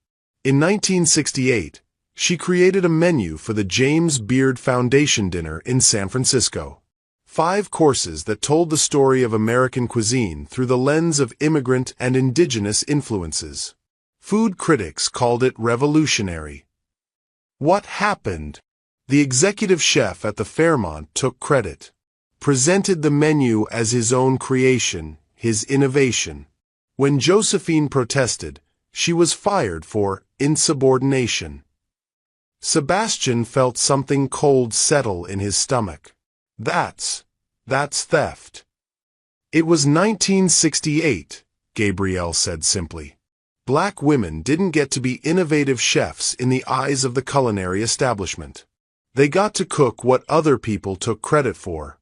[SPEAKER 1] In 1968, she created a menu for the James Beard Foundation dinner in San Francisco. 5 courses that told the story of American cuisine through the lens of immigrant and indigenous influences. Food critics called it revolutionary. What happened? The executive chef at the Fairmont took credit, presented the menu as his own creation, his innovation. When Josephine protested, she was fired for insubordination. Sebastian felt something cold settle in his stomach. That's theft. It was 1968, Gabrielle said simply. Black women didn't get to be innovative chefs in the eyes of the culinary establishment. They got to cook what other people took credit for.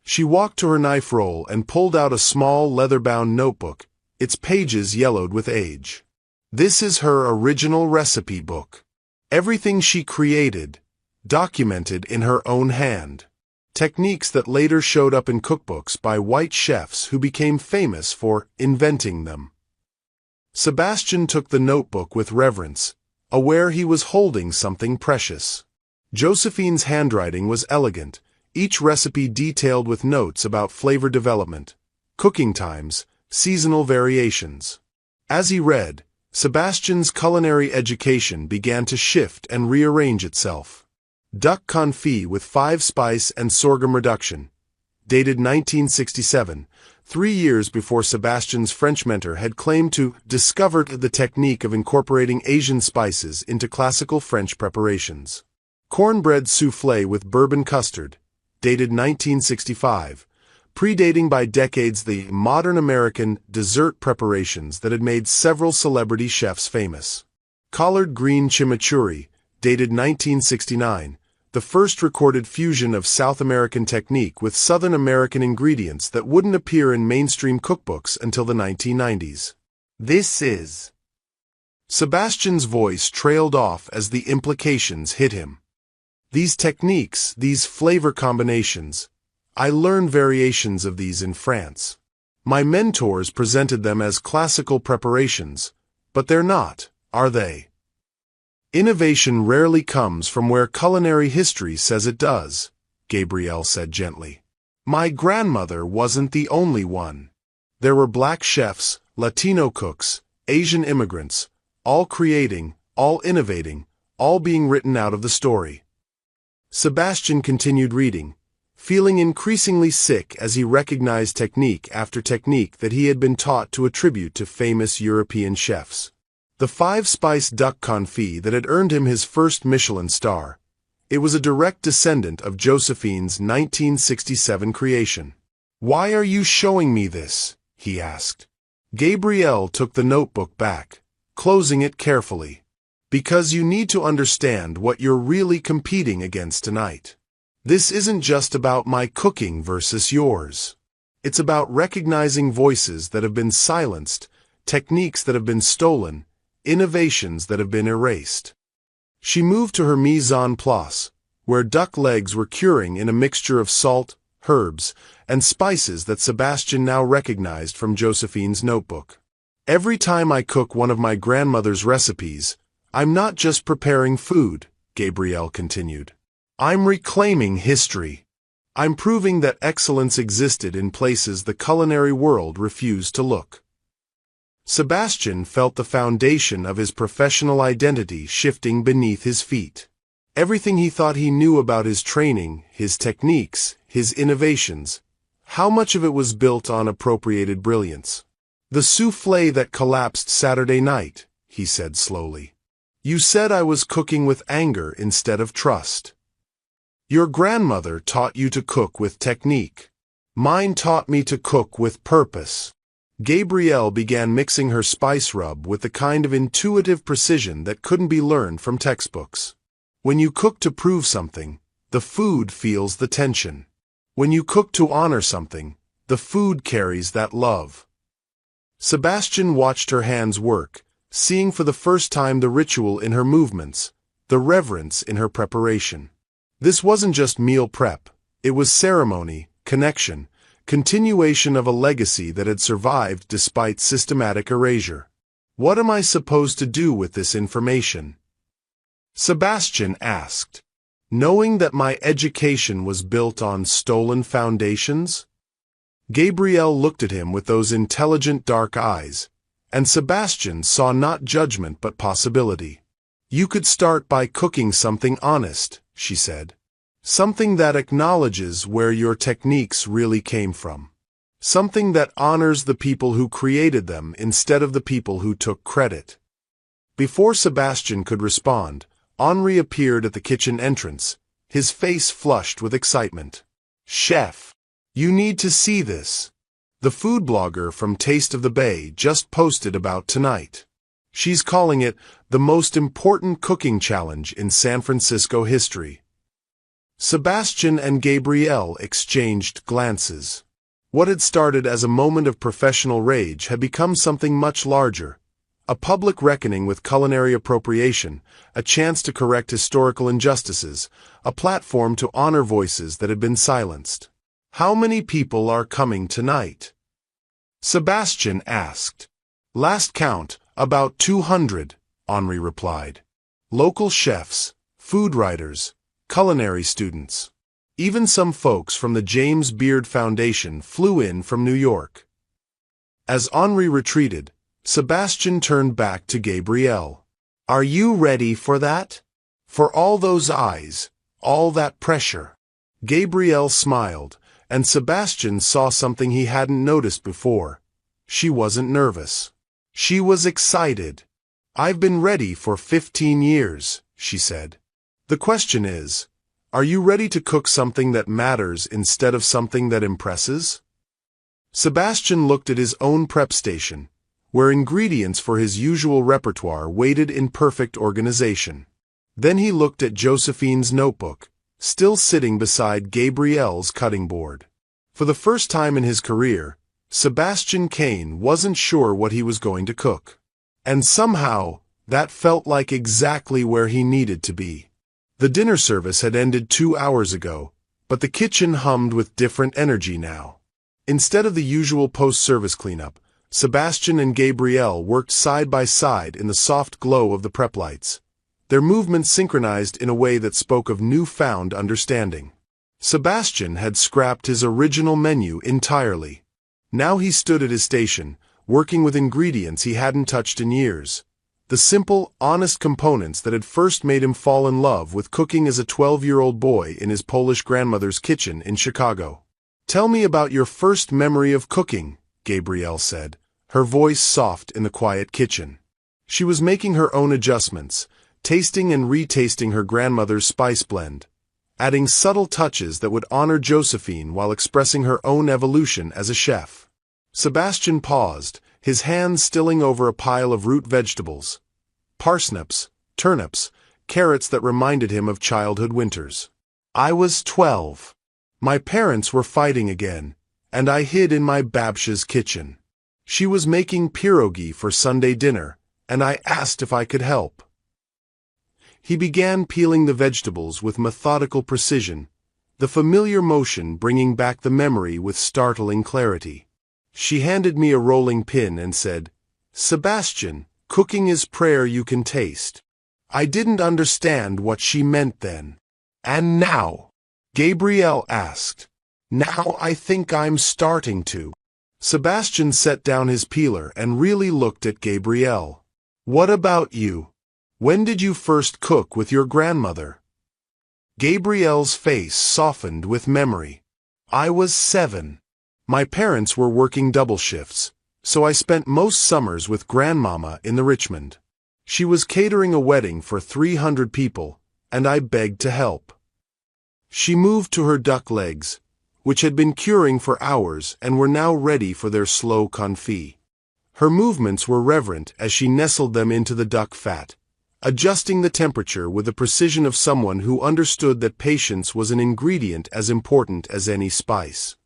[SPEAKER 1] She walked to her knife roll and pulled out a small leather-bound notebook, its pages yellowed with age. This is her original recipe book. Everything she created, documented in her own hand. Techniques that later showed up in cookbooks by white chefs who became famous for inventing them. Sebastian took the notebook with reverence, aware he was holding something precious. Josephine's handwriting was elegant, each recipe detailed with notes about flavor development, cooking times, seasonal variations. As he read, Sebastian's culinary education began to shift and rearrange itself. Duck confit with 5-spice and sorghum reduction, dated 1967, 3 years before Sebastian's French mentor had claimed to discover the technique of incorporating Asian spices into classical French preparations. Cornbread soufflé with bourbon custard, dated 1965, predating by decades the modern American dessert preparations that had made several celebrity chefs famous. Collard green chimichurri, dated 1969, the first recorded fusion of South American technique with Southern American ingredients that wouldn't appear in mainstream cookbooks until the 1990s. This is. Sebastian's voice trailed off as the implications hit him. These techniques, these flavor combinations, I learned variations of these in France. My mentors presented them as classical preparations, but they're not, are they? Innovation rarely comes from where culinary history says it does, Gabrielle said gently. My grandmother wasn't the only one. There were black chefs, Latino cooks, Asian immigrants, all creating, all innovating, all being written out of the story. Sebastian continued reading, feeling increasingly sick as he recognized technique after technique that he had been taught to attribute to famous European chefs. The 5-spice duck confit that had earned him his first Michelin star. It was a direct descendant of Josephine's 1967 creation. "Why are you showing me this?" he asked. Gabrielle took the notebook back, closing it carefully. "Because you need to understand what you're really competing against tonight. This isn't just about my cooking versus yours. It's about recognizing voices that have been silenced, techniques that have been stolen, innovations that have been erased." She moved to her mise en place, where duck legs were curing in a mixture of salt, herbs, and spices that Sebastian now recognized from Josephine's notebook. "Every time I cook one of my grandmother's recipes, I'm not just preparing food," Gabrielle continued. "I'm reclaiming history. I'm proving that excellence existed in places the culinary world refused to look." Sebastian felt the foundation of his professional identity shifting beneath his feet. Everything he thought he knew about his training, his techniques, his innovations, how much of it was built on appropriated brilliance? "The soufflé that collapsed Saturday night," he said slowly. "You said I was cooking with anger instead of trust. Your grandmother taught you to cook with technique. Mine taught me to cook with purpose." Gabrielle began mixing her spice rub with the kind of intuitive precision that couldn't be learned from textbooks. When you cook to prove something, the food feels the tension. When you cook to honor something, the food carries that love. Sebastian watched her hands work, seeing for the first time the ritual in her movements, the reverence in her preparation. This wasn't just meal prep, it was ceremony, connection, continuation of a legacy that had survived despite systematic erasure. "What am I supposed to do with this information?" Sebastian asked. "Knowing that my education was built on stolen foundations?" Gabrielle looked at him with those intelligent dark eyes, and Sebastian saw not judgment but possibility. "You could start by cooking something honest," she said. "Something that acknowledges where your techniques really came from. Something that honors the people who created them instead of the people who took credit." Before Sebastian could respond, Henri appeared at the kitchen entrance, his face flushed with excitement. "Chef, you need to see this. The food blogger from Taste of the Bay just posted about tonight. She's calling it the most important cooking challenge in San Francisco history." Sebastian and Gabrielle exchanged glances. What had started as a moment of professional rage had become something much larger. A public reckoning with culinary appropriation, a chance to correct historical injustices, a platform to honor voices that had been silenced. "How many people are coming tonight?" Sebastian asked. "Last count, about 200, Henri replied. "Local chefs, food writers, culinary students. Even some folks from the James Beard Foundation flew in from New York." As Henri retreated, Sebastian turned back to Gabrielle. "Are you ready for that? For all those eyes, all that pressure?" Gabrielle smiled, and Sebastian saw something he hadn't noticed before. She wasn't nervous. She was excited. "I've been ready for 15 years, she said. "The question is, are you ready to cook something that matters instead of something that impresses?" Sebastian looked at his own prep station, where ingredients for his usual repertoire waited in perfect organization. Then he looked at Josephine's notebook, still sitting beside Gabrielle's cutting board. For the first time in his career, Sebastian Kane wasn't sure what he was going to cook. And somehow, that felt like exactly where he needed to be. The dinner service had ended 2 hours ago, but the kitchen hummed with different energy now. Instead of the usual post-service cleanup, Sebastian and Gabrielle worked side by side in the soft glow of the prep lights, their movements synchronized in a way that spoke of newfound understanding. Sebastian had scrapped his original menu entirely. Now he stood at his station, working with ingredients he hadn't touched in years. The simple, honest components that had first made him fall in love with cooking as a 12-year-old boy in his Polish grandmother's kitchen in Chicago. "Tell me about your first memory of cooking," Gabrielle said, her voice soft in the quiet kitchen. She was making her own adjustments, tasting and retasting her grandmother's spice blend, adding subtle touches that would honor Josephine while expressing her own evolution as a chef. Sebastian paused, his hands stilling over a pile of root vegetables. Parsnips, turnips, carrots that reminded him of childhood winters. "I was 12. My parents were fighting again, and I hid in my babcia's kitchen. She was making pierogi for Sunday dinner, and I asked if I could help." He began peeling the vegetables with methodical precision, the familiar motion bringing back the memory with startling clarity. She handed me a rolling pin and said, "Sebastian, cooking is prayer you can taste." I didn't understand what she meant then. "And now?" Gabrielle asked. "Now I think I'm starting to." Sebastian set down his peeler and really looked at Gabrielle. "What about you? When did you first cook with your grandmother?" Gabrielle's face softened with memory. "I was 7. My parents were working double shifts, so I spent most summers with Grandmama in the Richmond. She was catering a wedding for 300 people, and I begged to help." She moved to her duck legs, which had been curing for hours and were now ready for their slow confit. Her movements were reverent as she nestled them into the duck fat, adjusting the temperature with the precision of someone who understood that patience was an ingredient as important as any spice.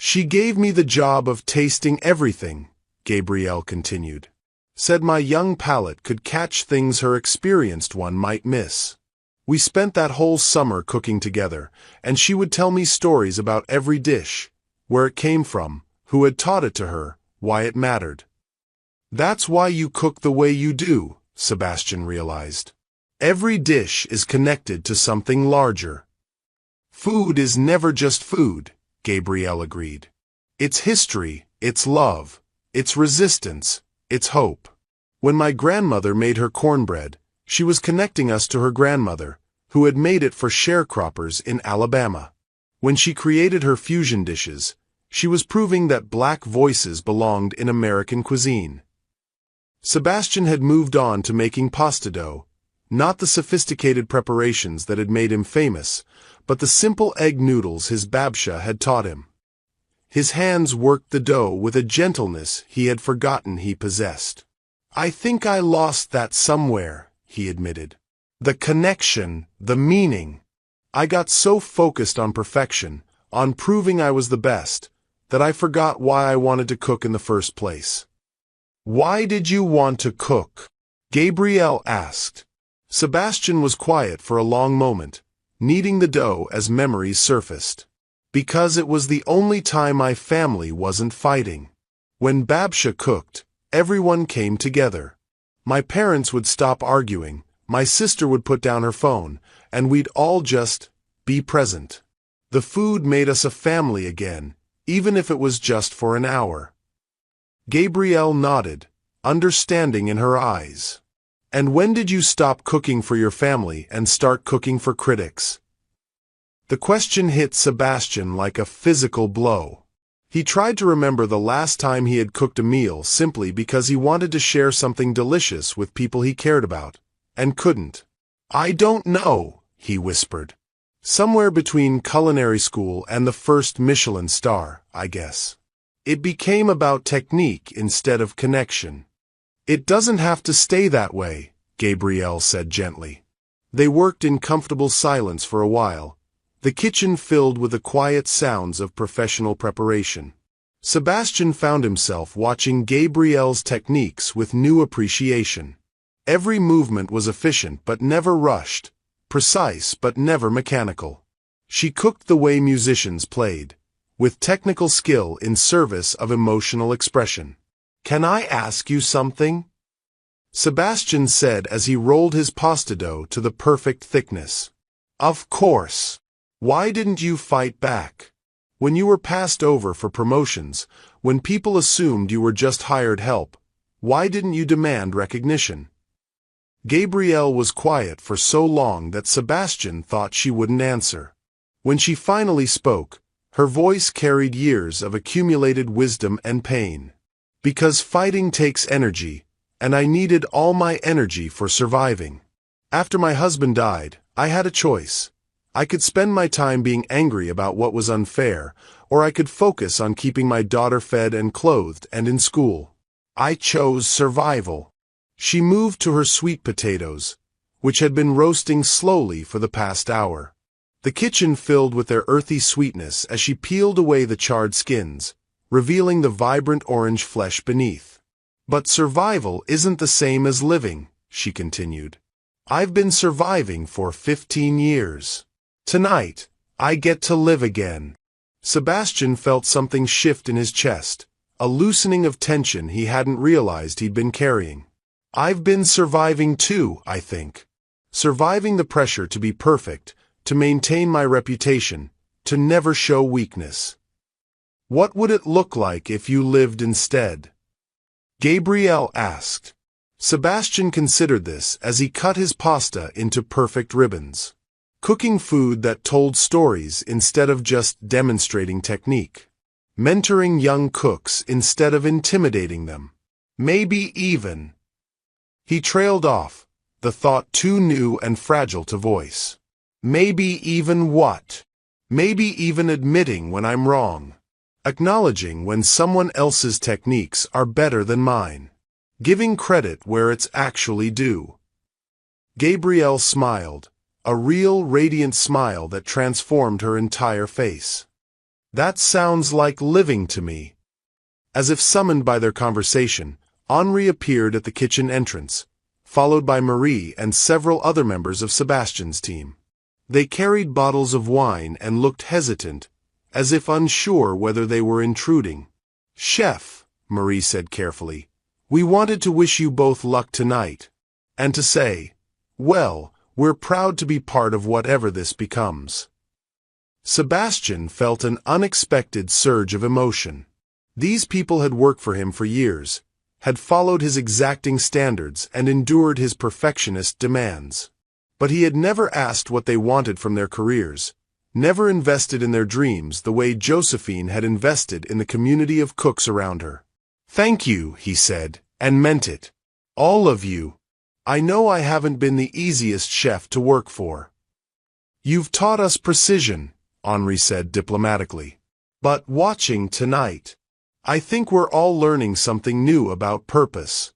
[SPEAKER 1] "She gave me the job of tasting everything," Gabrielle continued. "Said my young palate could catch things her experienced one might miss. We spent that whole summer cooking together, and she would tell me stories about every dish, where it came from, who had taught it to her, why it mattered." "That's why you cook the way you do," Sebastian realized. "Every dish is connected to something larger." "Food is never just food," Gabrielle agreed. "It's history, it's love, it's resistance, it's hope." When my grandmother made her cornbread, she was connecting us to her grandmother, who had made it for sharecroppers in Alabama. When she created her fusion dishes, she was proving that black voices belonged in American cuisine. Sebastian had moved on to making pasta dough, not the sophisticated preparations that had made him famous, but the simple egg noodles his babcia had taught him. His hands worked the dough with a gentleness he had forgotten he possessed. "I think I lost that somewhere," he admitted. "The connection, the meaning. I got so focused on perfection, on proving I was the best, that I forgot why I wanted to cook in the first place." "Why did you want to cook?" Gabrielle asked. Sebastian was quiet for a long moment, kneading the dough as memories surfaced. "Because it was the only time my family wasn't fighting. When babcia cooked, everyone came together. My parents would stop arguing, my sister would put down her phone, and we'd all just be present. The food made us a family again, even if it was just for an hour." Gabrielle nodded, understanding in her eyes. "And when did you stop cooking for your family and start cooking for critics?" The question hit Sebastian like a physical blow. He tried to remember the last time he had cooked a meal simply because he wanted to share something delicious with people he cared about, and couldn't. "I don't know," he whispered. "Somewhere between culinary school and the first Michelin star, I guess. It became about technique instead of connection." "It doesn't have to stay that way," Gabrielle said gently. They worked in comfortable silence for a while, the kitchen filled with the quiet sounds of professional preparation. Sebastian found himself watching Gabrielle's techniques with new appreciation. Every movement was efficient but never rushed, precise but never mechanical. She cooked the way musicians played, with technical skill in service of emotional expression. "Can I ask you something?" Sebastian said as he rolled his pasta dough to the perfect thickness. "Of course. Why didn't you fight back?" When you were passed over for promotions, when people assumed you were just hired help, why didn't you demand recognition? Gabrielle was quiet for so long that Sebastian thought she wouldn't answer. When she finally spoke, her voice carried years of accumulated wisdom and pain. Because fighting takes energy, and I needed all my energy for surviving. After my husband died, I had a choice. I could spend my time being angry about what was unfair, or I could focus on keeping my daughter fed and clothed and in school. I chose survival. She moved to her sweet potatoes, which had been roasting slowly for the past hour. The kitchen filled with their earthy sweetness as she peeled away the charred skins, revealing the vibrant orange flesh beneath. But survival isn't the same as living, she continued. I've been surviving for 15 years. Tonight, I get to live again. Sebastian felt something shift in his chest, a loosening of tension he hadn't realized he'd been carrying. I've been surviving too, I think. Surviving the pressure to be perfect, to maintain my reputation, to never show weakness. What would it look like if you lived instead? Gabrielle asked. Sebastian considered this as he cut his pasta into perfect ribbons. Cooking food that told stories instead of just demonstrating technique. Mentoring young cooks instead of intimidating them. Maybe even. He trailed off, the thought too new and fragile to voice. Maybe even what? Maybe even admitting when I'm wrong. Acknowledging when someone else's techniques are better than mine. Giving credit where it's actually due. Gabrielle smiled, a real radiant smile that transformed her entire face. That sounds like living to me. As if summoned by their conversation, Henri appeared at the kitchen entrance, followed by Marie and several other members of Sebastian's team. They carried bottles of wine and looked hesitant, as if unsure whether they were intruding. Chef, Marie said carefully, we wanted to wish you both luck tonight, and to say, well, we're proud to be part of whatever this becomes. Sebastian felt an unexpected surge of emotion. These people had worked for him for years, had followed his exacting standards and endured his perfectionist demands. But he had never asked what they wanted from their careers, never invested in their dreams the way Josephine had invested in the community of cooks around her. Thank you, he said, and meant it. All of you. I know I haven't been the easiest chef to work for. You've taught us precision, Henri said diplomatically. But watching tonight, I think we're all learning something new about purpose.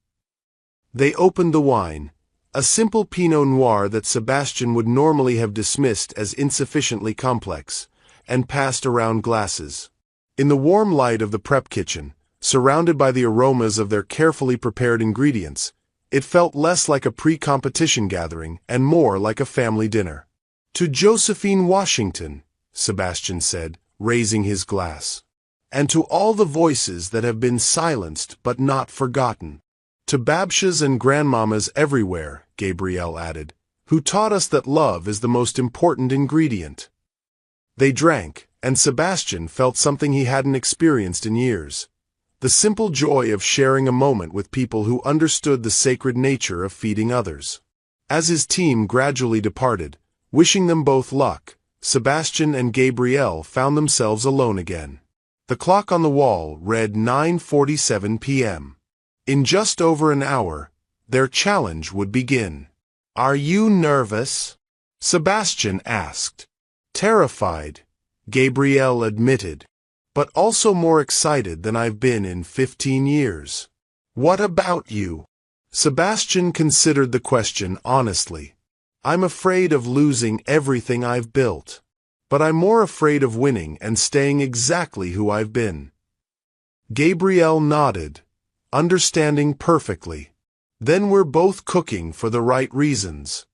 [SPEAKER 1] They opened the wine, a simple Pinot Noir that Sebastian would normally have dismissed as insufficiently complex, and passed around glasses. In the warm light of the prep kitchen, surrounded by the aromas of their carefully prepared ingredients, it felt less like a pre-competition gathering and more like a family dinner. To Josephine Washington, Sebastian said, raising his glass. And to all the voices that have been silenced but not forgotten. To Babshas and grandmamas everywhere, Gabrielle added, who taught us that love is the most important ingredient. They drank, and Sebastian felt something he hadn't experienced in years. The simple joy of sharing a moment with people who understood the sacred nature of feeding others. As his team gradually departed, wishing them both luck, Sebastian and Gabrielle found themselves alone again. The clock on the wall read 9:47 p.m. In just over an hour, their challenge would begin. Are you nervous? Sebastian asked. Terrified, Gabrielle admitted, but also more excited than I've been in 15 years. What about you? Sebastian considered the question honestly. I'm afraid of losing everything I've built, but I'm more afraid of winning and staying exactly who I've been. Gabrielle nodded, understanding perfectly. Then we're both cooking for the right reasons.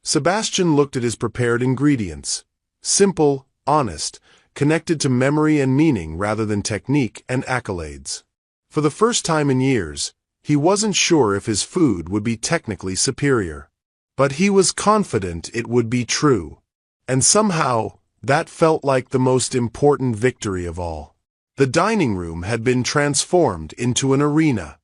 [SPEAKER 1] Sebastian looked at his prepared ingredients. Simple, honest, connected to memory and meaning rather than technique and accolades. For the first time in years, he wasn't sure if his food would be technically superior. But he was confident it would be true. And somehow, That felt like the most important victory of all. The dining room had been transformed into an arena.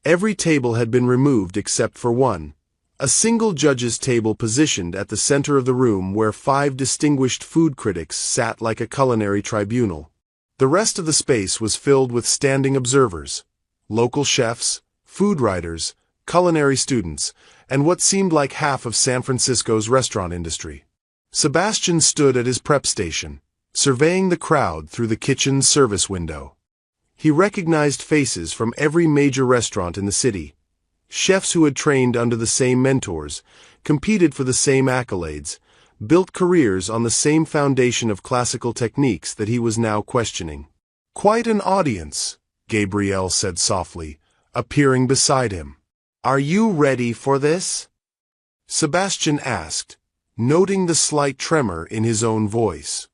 [SPEAKER 1] Every table had been removed except for one, a single judge's table positioned at the center of the room where 5 distinguished food critics sat like a culinary tribunal. The rest of the space was filled with standing observers, local chefs, food writers, culinary students, and what seemed like half of San Francisco's restaurant industry. Sebastian stood at his prep station, surveying the crowd through the kitchen's service window. He recognized faces from every major restaurant in the city, chefs who had trained under the same mentors, competed for the same accolades, built careers on the same foundation of classical techniques that he was now questioning. "Quite an audience," Gabrielle said softly, appearing beside him. "Are you ready for this?" Sebastian asked, noting the slight tremor in his own voice.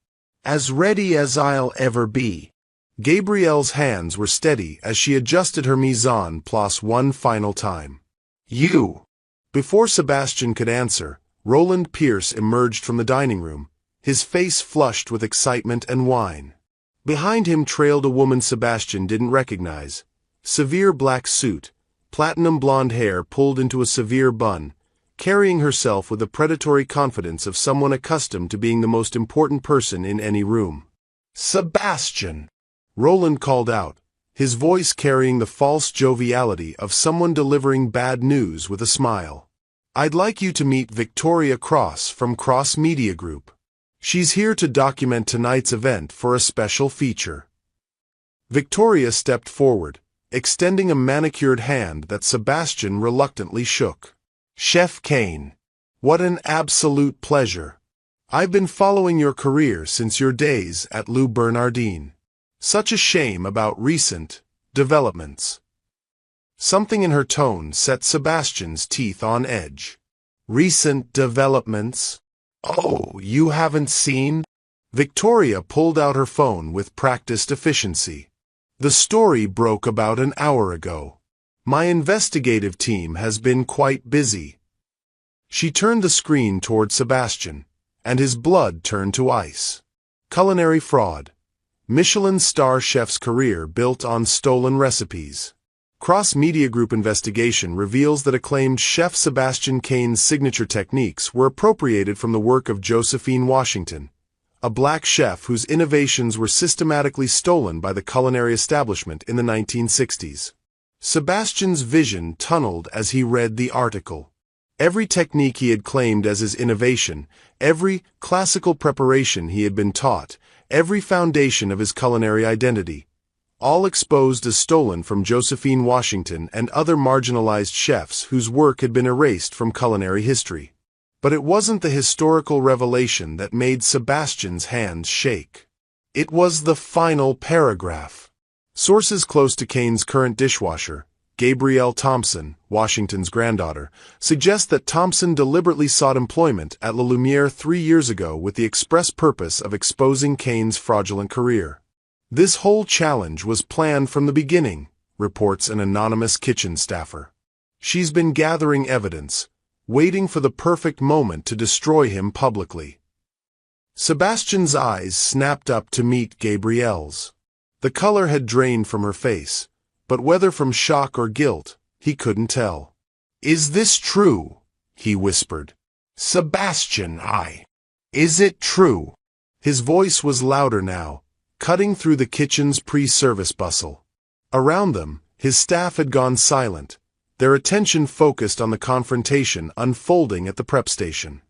[SPEAKER 1] "As ready as I'll ever be." Gabrielle's hands were steady as she adjusted her mise en place one final time. "You!" Before Sebastian could answer, Roland Pierce emerged from the dining room, his face flushed with excitement and wine. Behind him trailed a woman Sebastian didn't recognize. Severe black suit, platinum blonde hair pulled into a severe bun, carrying herself with the predatory confidence of someone accustomed to being the most important person in any room. "Sebastian!" Roland called out, his voice carrying the false joviality of someone delivering bad news with a smile. "I'd like you to meet Victoria Cross from Cross Media Group. She's here to document tonight's event for a special feature." Victoria stepped forward, extending a manicured hand that Sebastian reluctantly shook. "Chef Kane, what an absolute pleasure. I've been following your career since your days at Lou Bernardin. Such a shame about recent developments." Something in her tone set Sebastian's teeth on edge. "Recent developments? Oh, you haven't seen?" Victoria pulled out her phone with practiced efficiency. "The story broke about an hour ago. My investigative team has been quite busy." She turned the screen toward Sebastian, and his blood turned to ice. Culinary fraud. Michelin star chef's career built on stolen recipes. Cross Media Group investigation reveals that acclaimed chef Sebastian Kane's signature techniques were appropriated from the work of Josephine Washington, a black chef whose innovations were systematically stolen by the culinary establishment in the 1960s. Sebastian's vision tunneled as he read the article. Every technique he had claimed as his innovation, every classical preparation he had been taught, every foundation of his culinary identity, all exposed as stolen from Josephine Washington and other marginalized chefs whose work had been erased from culinary history. But it wasn't the historical revelation that made Sebastian's hands shake. It was the final paragraph. Sources close to Kane's current dishwasher, Gabrielle Thompson, Washington's granddaughter, suggest that Thompson deliberately sought employment at La Lumiere 3 years ago with the express purpose of exposing Kane's fraudulent career. "This whole challenge was planned from the beginning," reports an anonymous kitchen staffer. "She's been gathering evidence, waiting for the perfect moment to destroy him publicly." Sebastian's eyes snapped up to meet Gabrielle's. The color had drained from her face, but whether from shock or guilt, he couldn't tell. "Is this true?" he whispered. "Sebastian, is it true?" His voice was louder now, cutting through the kitchen's pre-service bustle. Around them, his staff had gone silent, their attention focused on the confrontation unfolding at the prep station.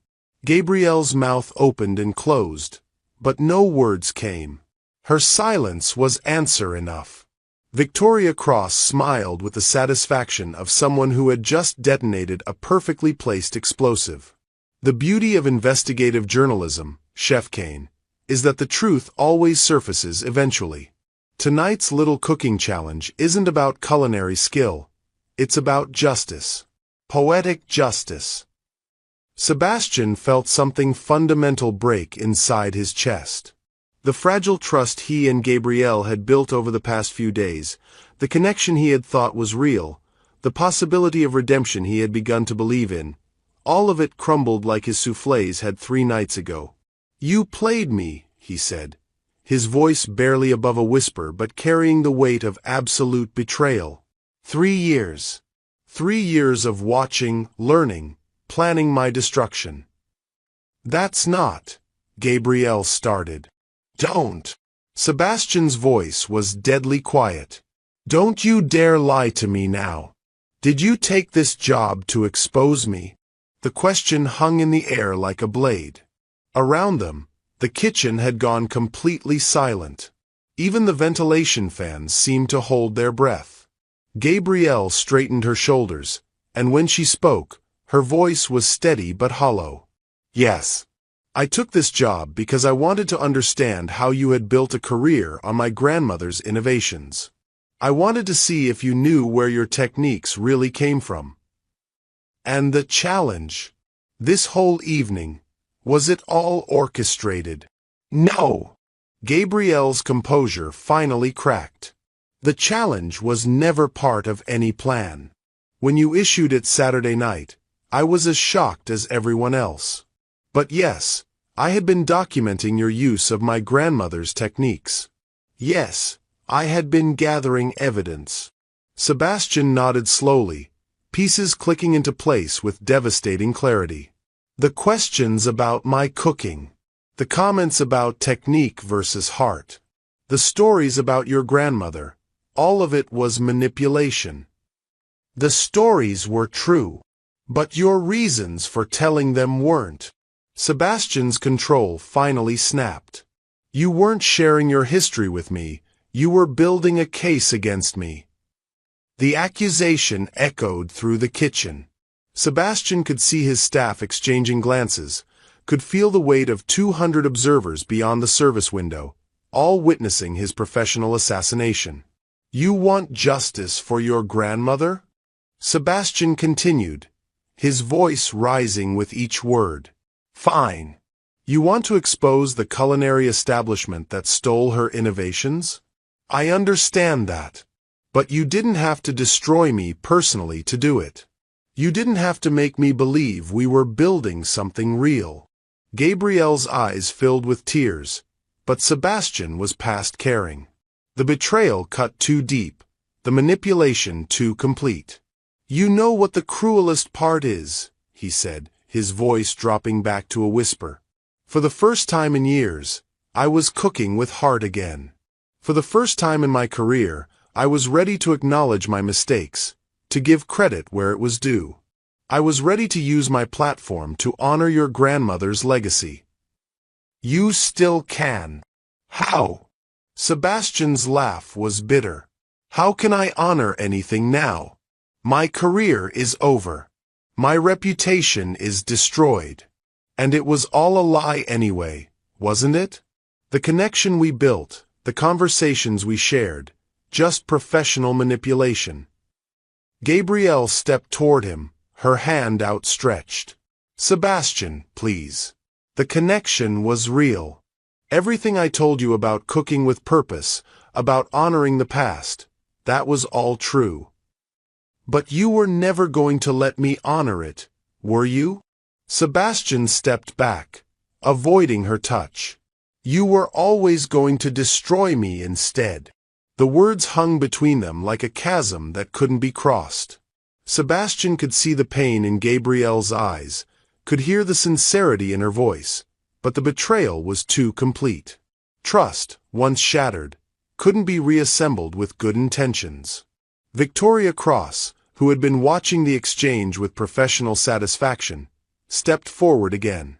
[SPEAKER 1] Gabrielle's mouth opened and closed, but no words came. Her silence was answer enough. Victoria Cross smiled with the satisfaction of someone who had just detonated a perfectly placed explosive. The beauty of investigative journalism, Chef Kane, is that the truth always surfaces eventually. Tonight's little cooking challenge isn't about culinary skill. It's about justice. Poetic justice. Sebastian felt something fundamental break inside his chest. The fragile trust he and Gabrielle had built over the past few days, the connection he had thought was real, the possibility of redemption he had begun to believe in, all of it crumbled like his soufflés had 3 nights ago. You played me, he said, his voice barely above a whisper but carrying the weight of absolute betrayal. 3 years. 3 years of watching, learning, planning my destruction. That's not, Gabrielle started. Don't. Sebastian's voice was deadly quiet. Don't you dare lie to me now. Did you take this job to expose me? The question hung in the air like a blade. Around them, the kitchen had gone completely silent. Even the ventilation fans seemed to hold their breath. Gabrielle straightened her shoulders, and when she spoke, her voice was steady but hollow. Yes. I took this job because I wanted to understand how you had built a career on my grandmother's innovations. I wanted to see if you knew where your techniques really came from. And the challenge. This whole evening, was it all orchestrated? No. Gabrielle's composure finally cracked. The challenge was never part of any plan. When you issued it Saturday night, I was as shocked as everyone else. But yes, I had been documenting your use of my grandmother's techniques. Yes, I had been gathering evidence. Sebastian nodded slowly, pieces clicking into place with devastating clarity. The questions about my cooking, the comments about technique versus heart, the stories about your grandmother, all of it was manipulation. The stories were true, but your reasons for telling them weren't. Sebastian's control finally snapped. You weren't sharing your history with me, you were building a case against me. The accusation echoed through the kitchen. Sebastian could see his staff exchanging glances, could feel the weight of 200 observers beyond the service window, all witnessing his professional assassination. You want justice for your grandmother? Sebastian continued, his voice rising with each word. Fine. You want to expose the culinary establishment that stole her innovations? I understand that. But you didn't have to destroy me personally to do it. You didn't have to make me believe we were building something real. Gabrielle's eyes filled with tears, but Sebastian was past caring. The betrayal cut too deep, the manipulation too complete. You know what the cruelest part is, he said, his voice dropping back to a whisper. For the first time in years, I was cooking with heart again. For the first time in my career, I was ready to acknowledge my mistakes, to give credit where it was due. I was ready to use my platform to honor your grandmother's legacy. You still can. How? Sebastian's laugh was bitter. How can I honor anything now? My career is over. My reputation is destroyed. And it was all a lie anyway, wasn't it? The connection we built, the conversations we shared, just professional manipulation. Gabrielle stepped toward him, her hand outstretched. Sebastian, please. The connection was real. Everything I told you about cooking with purpose, about honoring the past, that was all true. But you were never going to let me honor it, were you? Sebastian stepped back, avoiding her touch. You were always going to destroy me instead. The words hung between them like a chasm that couldn't be crossed. Sebastian could see the pain in Gabrielle's eyes, could hear the sincerity in her voice, but the betrayal was too complete. Trust, once shattered, couldn't be reassembled with good intentions. Victoria Cross, who had been watching the exchange with professional satisfaction, stepped forward again.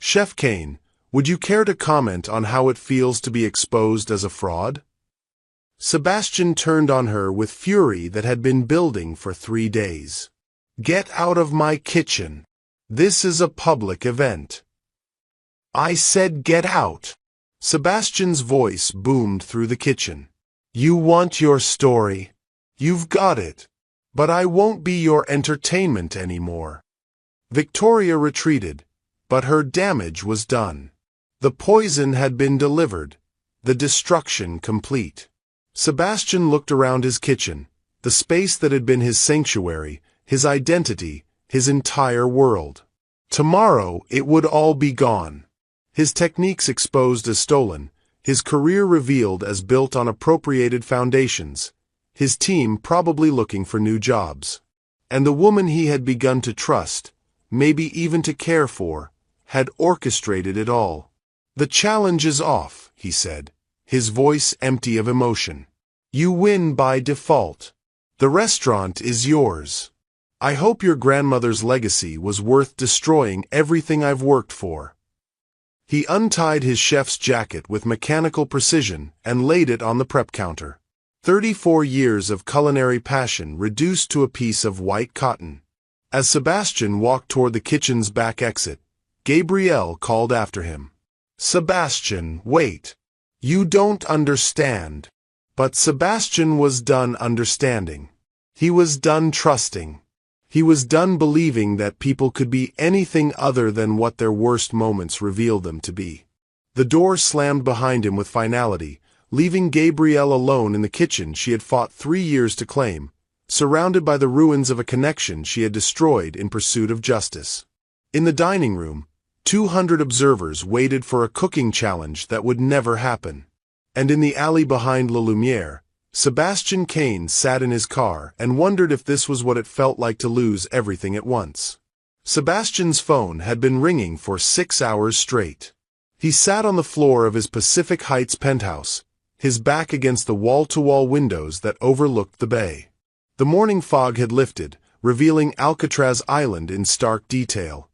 [SPEAKER 1] Chef Kane, would you care to comment on how it feels to be exposed as a fraud? Sebastian turned on her with fury that had been building for 3 days. Get out of my kitchen. This is a public event. I said get out. Sebastian's voice boomed through the kitchen. You want your story. You've got it. But I won't be your entertainment anymore. Victoria retreated, but her damage was done. The poison had been delivered, the destruction complete. Sebastian looked around his kitchen, the space that had been his sanctuary, his identity, his entire world. Tomorrow it would all be gone. His techniques exposed as stolen, his career revealed as built on appropriated foundations, his team probably looking for new jobs. And the woman he had begun to trust, maybe even to care for, had orchestrated it all. "The challenge is off," he said, his voice empty of emotion. "You win by default. The restaurant is yours. I hope your grandmother's legacy was worth destroying everything I've worked for." He untied his chef's jacket with mechanical precision and laid it on the prep counter. 34 years of culinary passion reduced to a piece of white cotton. As Sebastian walked toward the kitchen's back exit, Gabrielle called after him. "Sebastian, wait. You don't understand." But Sebastian was done understanding. He was done trusting. He was done believing that people could be anything other than what their worst moments revealed them to be. The door slammed behind him with finality, leaving Gabrielle alone in the kitchen she had fought 3 years to claim, surrounded by the ruins of a connection she had destroyed in pursuit of justice. In the dining room, 200 observers waited for a cooking challenge that would never happen. And in the alley behind La Lumière, Sebastian Kane sat in his car and wondered if this was what it felt like to lose everything at once. Sebastian's phone had been ringing for 6 hours straight. He sat on the floor of his Pacific Heights penthouse, his back against the wall-to-wall windows that overlooked the bay. The morning fog had lifted, revealing Alcatraz Island in stark detail.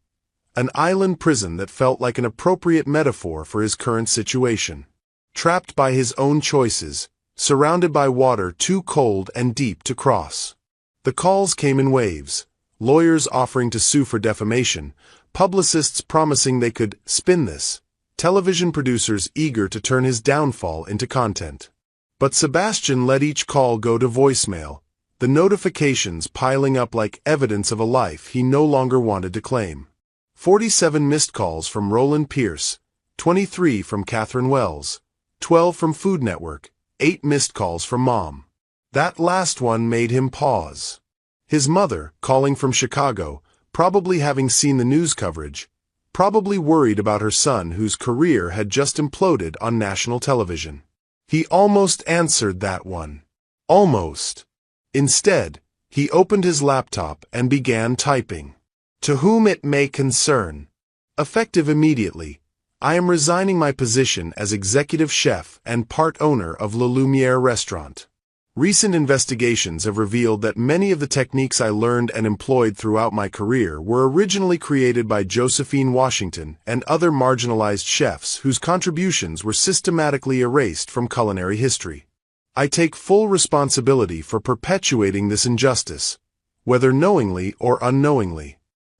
[SPEAKER 1] An island prison that felt like an appropriate metaphor for his current situation. Trapped by his own choices, surrounded by water too cold and deep to cross. The calls came in waves, lawyers offering to sue for defamation, publicists promising they could spin this, television producers eager to turn his downfall into content. But Sebastian let each call go to voicemail, the notifications piling up like evidence of a life he no longer wanted to claim. 47 missed calls from Roland Pierce, 23 from Catherine Wells, 12 from Food Network, 8 missed calls from Mom. That last one made him pause. His mother, calling from Chicago, probably having seen the news coverage, probably worried about her son whose career had just imploded on national television. He almost answered that one. Almost. Instead, he opened his laptop and began typing. "To whom it may concern. Effective immediately. I am resigning my position as executive chef and part owner of La Lumière restaurant. Recent investigations have revealed that many of the techniques I learned and employed throughout my career were originally created by Josephine Washington and other marginalized chefs whose contributions were systematically erased from culinary history. I take full responsibility for perpetuating this injustice, whether knowingly or unknowingly.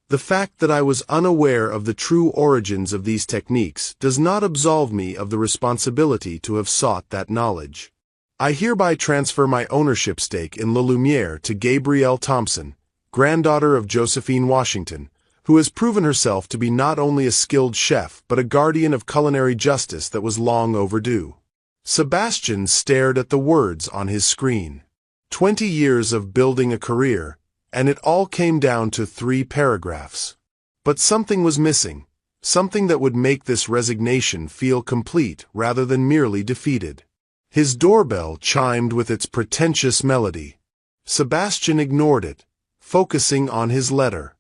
[SPEAKER 1] The fact that I was unaware of the true origins of these techniques does not absolve me of the responsibility to have sought that knowledge. I hereby transfer my ownership stake in La Lumière to Gabrielle Thompson, granddaughter of Josephine Washington, who has proven herself to be not only a skilled chef but a guardian of culinary justice that was long overdue." Sebastian stared at the words on his screen. 20 years of building a career, and it all came down to 3 paragraphs. But something was missing, something that would make this resignation feel complete rather than merely defeated. His doorbell chimed with its pretentious melody. Sebastian ignored it, focusing on his letter.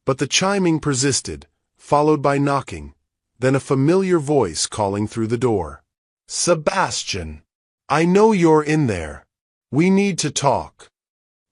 [SPEAKER 1] But the chiming persisted, followed by knocking, then a familiar voice calling through the door. "Sebastian, I know you're in there. We need to talk.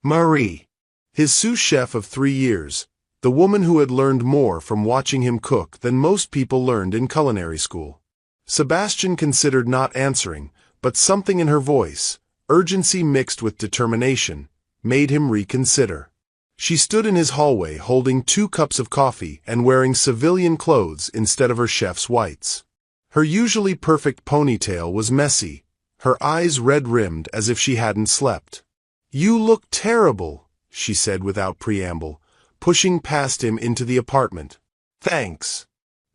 [SPEAKER 1] Marie." His sous chef of 3 years, the woman who had learned more from watching him cook than most people learned in culinary school. Sebastian considered not answering, but something in her voice, urgency mixed with determination, made him reconsider. She stood in his hallway holding 2 cups of coffee and wearing civilian clothes instead of her chef's whites. Her usually perfect ponytail was messy, her eyes red-rimmed as if she hadn't slept. "You look terrible," she said without preamble, pushing past him into the apartment. "Thanks.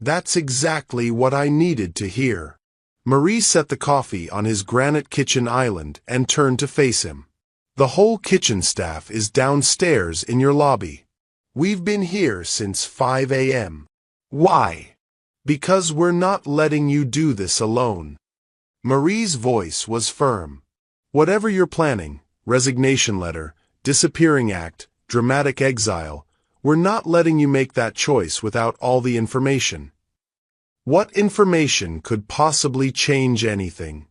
[SPEAKER 1] That's exactly what I needed to hear." Marie set the coffee on his granite kitchen island and turned to face him. "The whole kitchen staff is downstairs in your lobby. We've been here since 5 a.m. Why?" Because we're not letting you do this alone. Marie's voice was firm. Whatever you're planning, resignation letter, disappearing act, dramatic exile, we're not letting you make that choice without all the information. What information could possibly change anything?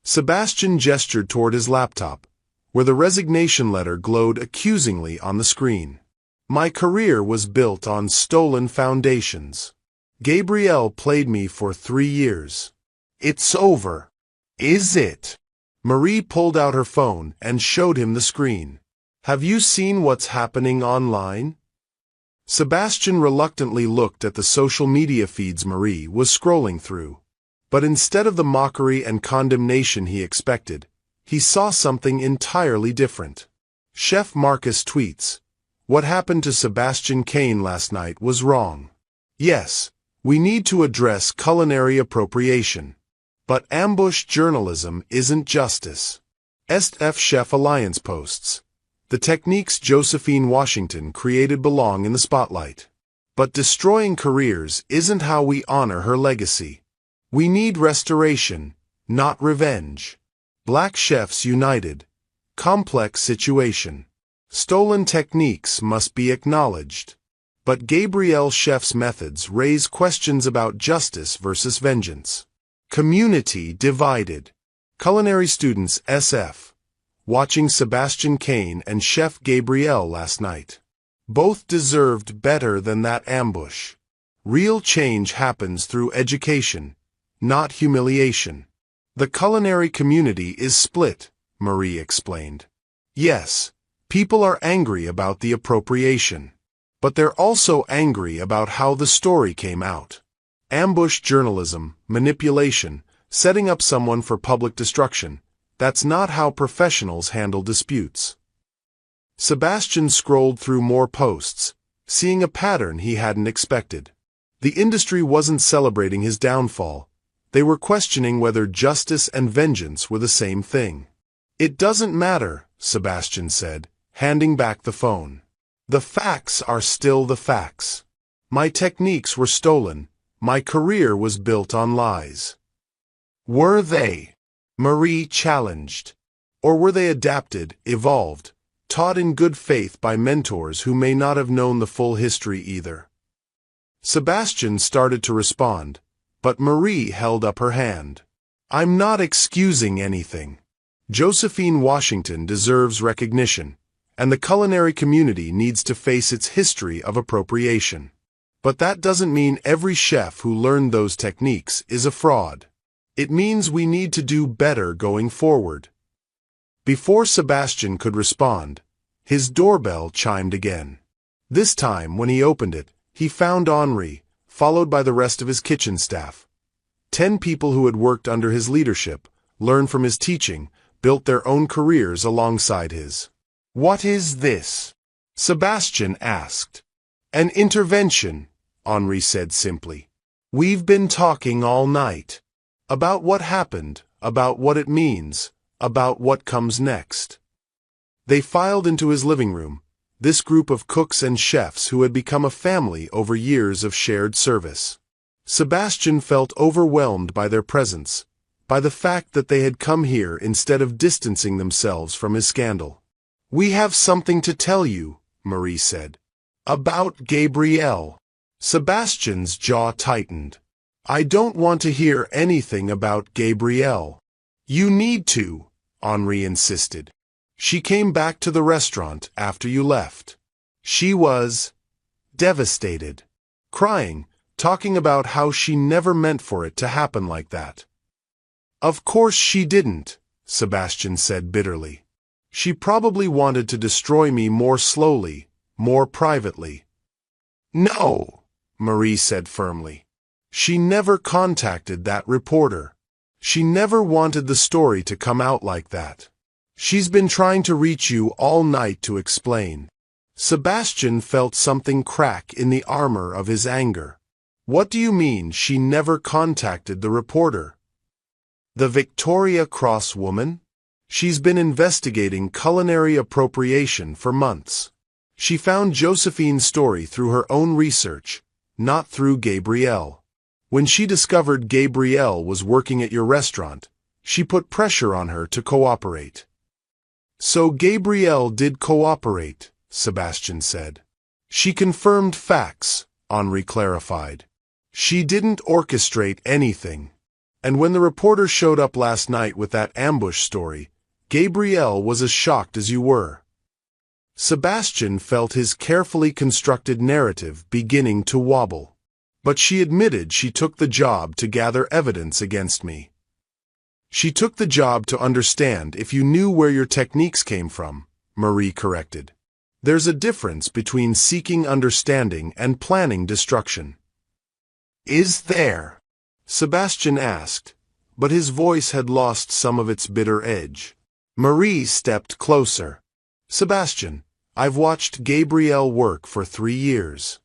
[SPEAKER 1] Sebastian gestured toward his laptop, where the resignation letter glowed accusingly on the screen. My career was built on stolen foundations. Gabrielle played me for 3 years. It's over. Is it? Marie pulled out her phone and showed him the screen. Have you seen what's happening online? Sebastian reluctantly looked at the social media feeds Marie was scrolling through. But instead of the mockery and condemnation he expected, he saw something entirely different. Chef Marcus tweets, "What happened to Sebastian Cain last night was wrong. Yes, we need to address culinary appropriation. But ambush journalism isn't justice." STF Chef Alliance posts, "The techniques Josephine Washington created belong in the spotlight. But destroying careers isn't how we honor her legacy. We need restoration, not revenge. Black Chefs United. Complex situation. Stolen techniques must be acknowledged. But Gabrielle Chef's methods raise questions about justice versus vengeance. Community divided. Culinary students SF. Watching Sebastian Cain and Chef Gabrielle last night. Both deserved better than that ambush. Real change happens through education, not humiliation. The culinary community is split," Marie explained. "Yes, people are angry about the appropriation. But they're also angry about how the story came out. Ambush journalism, manipulation, setting up someone for public destruction. That's not how professionals handle disputes." Sebastian scrolled through more posts, seeing a pattern he hadn't expected. The industry wasn't celebrating his downfall. They were questioning whether justice and vengeance were the same thing. "It doesn't matter," Sebastian said, handing back the phone. "The facts are still the facts. My techniques were stolen. My career was built on lies." "Were they?" Marie challenged. "Or were they adapted, evolved, taught in good faith by mentors who may not have known the full history either?" Sebastian started to respond, but Marie held up her hand. "I'm not excusing anything. Josephine Washington deserves recognition, and the culinary community needs to face its history of appropriation. But that doesn't mean every chef who learned those techniques is a fraud. It means we need to do better going forward." Before Sebastian could respond, his doorbell chimed again. This time, when he opened it, he found Henri, followed by the rest of his kitchen staff. 10 people who had worked under his leadership, learned from his teaching, built their own careers alongside his. "What is this?" Sebastian asked. "An intervention," Henri said simply. "We've been talking all night. About what happened, about what it means, about what comes next." They filed into his living room, this group of cooks and chefs who had become a family over years of shared service. Sebastian felt overwhelmed by their presence, by the fact that they had come here instead of distancing themselves from his scandal. "We have something to tell you," Marie said. "About Gabrielle." Sebastian's jaw tightened. "I don't want to hear anything about Gabrielle." "You need to," Henri insisted. "She came back to the restaurant after you left. She was devastated, crying, talking about how she never meant for it to happen like that." "Of course she didn't," Sebastian said bitterly. "She probably wanted to destroy me more slowly, more privately." "No," Marie said firmly. "She never contacted that reporter. She never wanted the story to come out like that. She's been trying to reach you all night to explain." Sebastian felt something crack in the armor of his anger. "What do you mean she never contacted the reporter?" "The Victoria Cross woman? She's been investigating culinary appropriation for months. She found Josephine's story through her own research, not through Gabrielle. When she discovered Gabrielle was working at your restaurant, she put pressure on her to cooperate. So Gabrielle did cooperate, Sebastian said. She confirmed facts, Henri clarified. She didn't orchestrate anything. And when the reporter showed up last night with that ambush story, Gabrielle was as shocked as you were. Sebastian felt his carefully constructed narrative beginning to wobble. But she admitted she took the job to gather evidence against me. She took the job to understand if you knew where your techniques came from, Marie corrected. There's a difference between seeking understanding and planning destruction. Is there? Sebastian asked, but his voice had lost some of its bitter edge. Marie stepped closer. Sebastian, I've watched Gabrielle work for 3 years.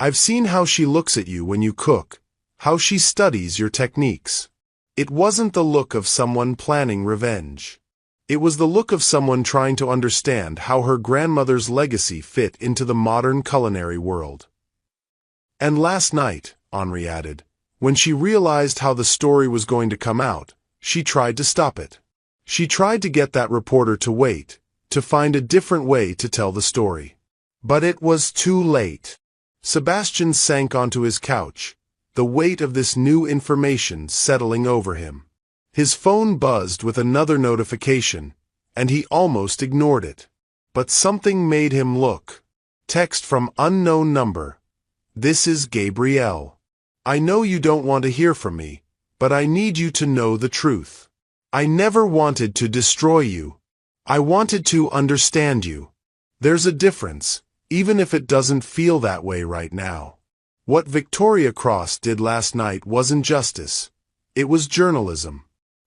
[SPEAKER 1] I've seen how she looks at you when you cook, how she studies your techniques. It wasn't the look of someone planning revenge. It was the look of someone trying to understand how her grandmother's legacy fit into the modern culinary world. And last night, Henri added, when she realized how the story was going to come out, she tried to stop it. She tried to get that reporter to wait, to find a different way to tell the story. But it was too late. Sebastian sank onto his couch, the weight of this new information settling over him. His phone buzzed with another notification, and he almost ignored it. But something made him look. Text from unknown number. This is Gabrielle. I know you don't want to hear from me, but I need you to know the truth. I never wanted to destroy you. I wanted to understand you. There's a difference, even if it doesn't feel that way right now. What Victoria Cross did last night wasn't justice. It was journalism.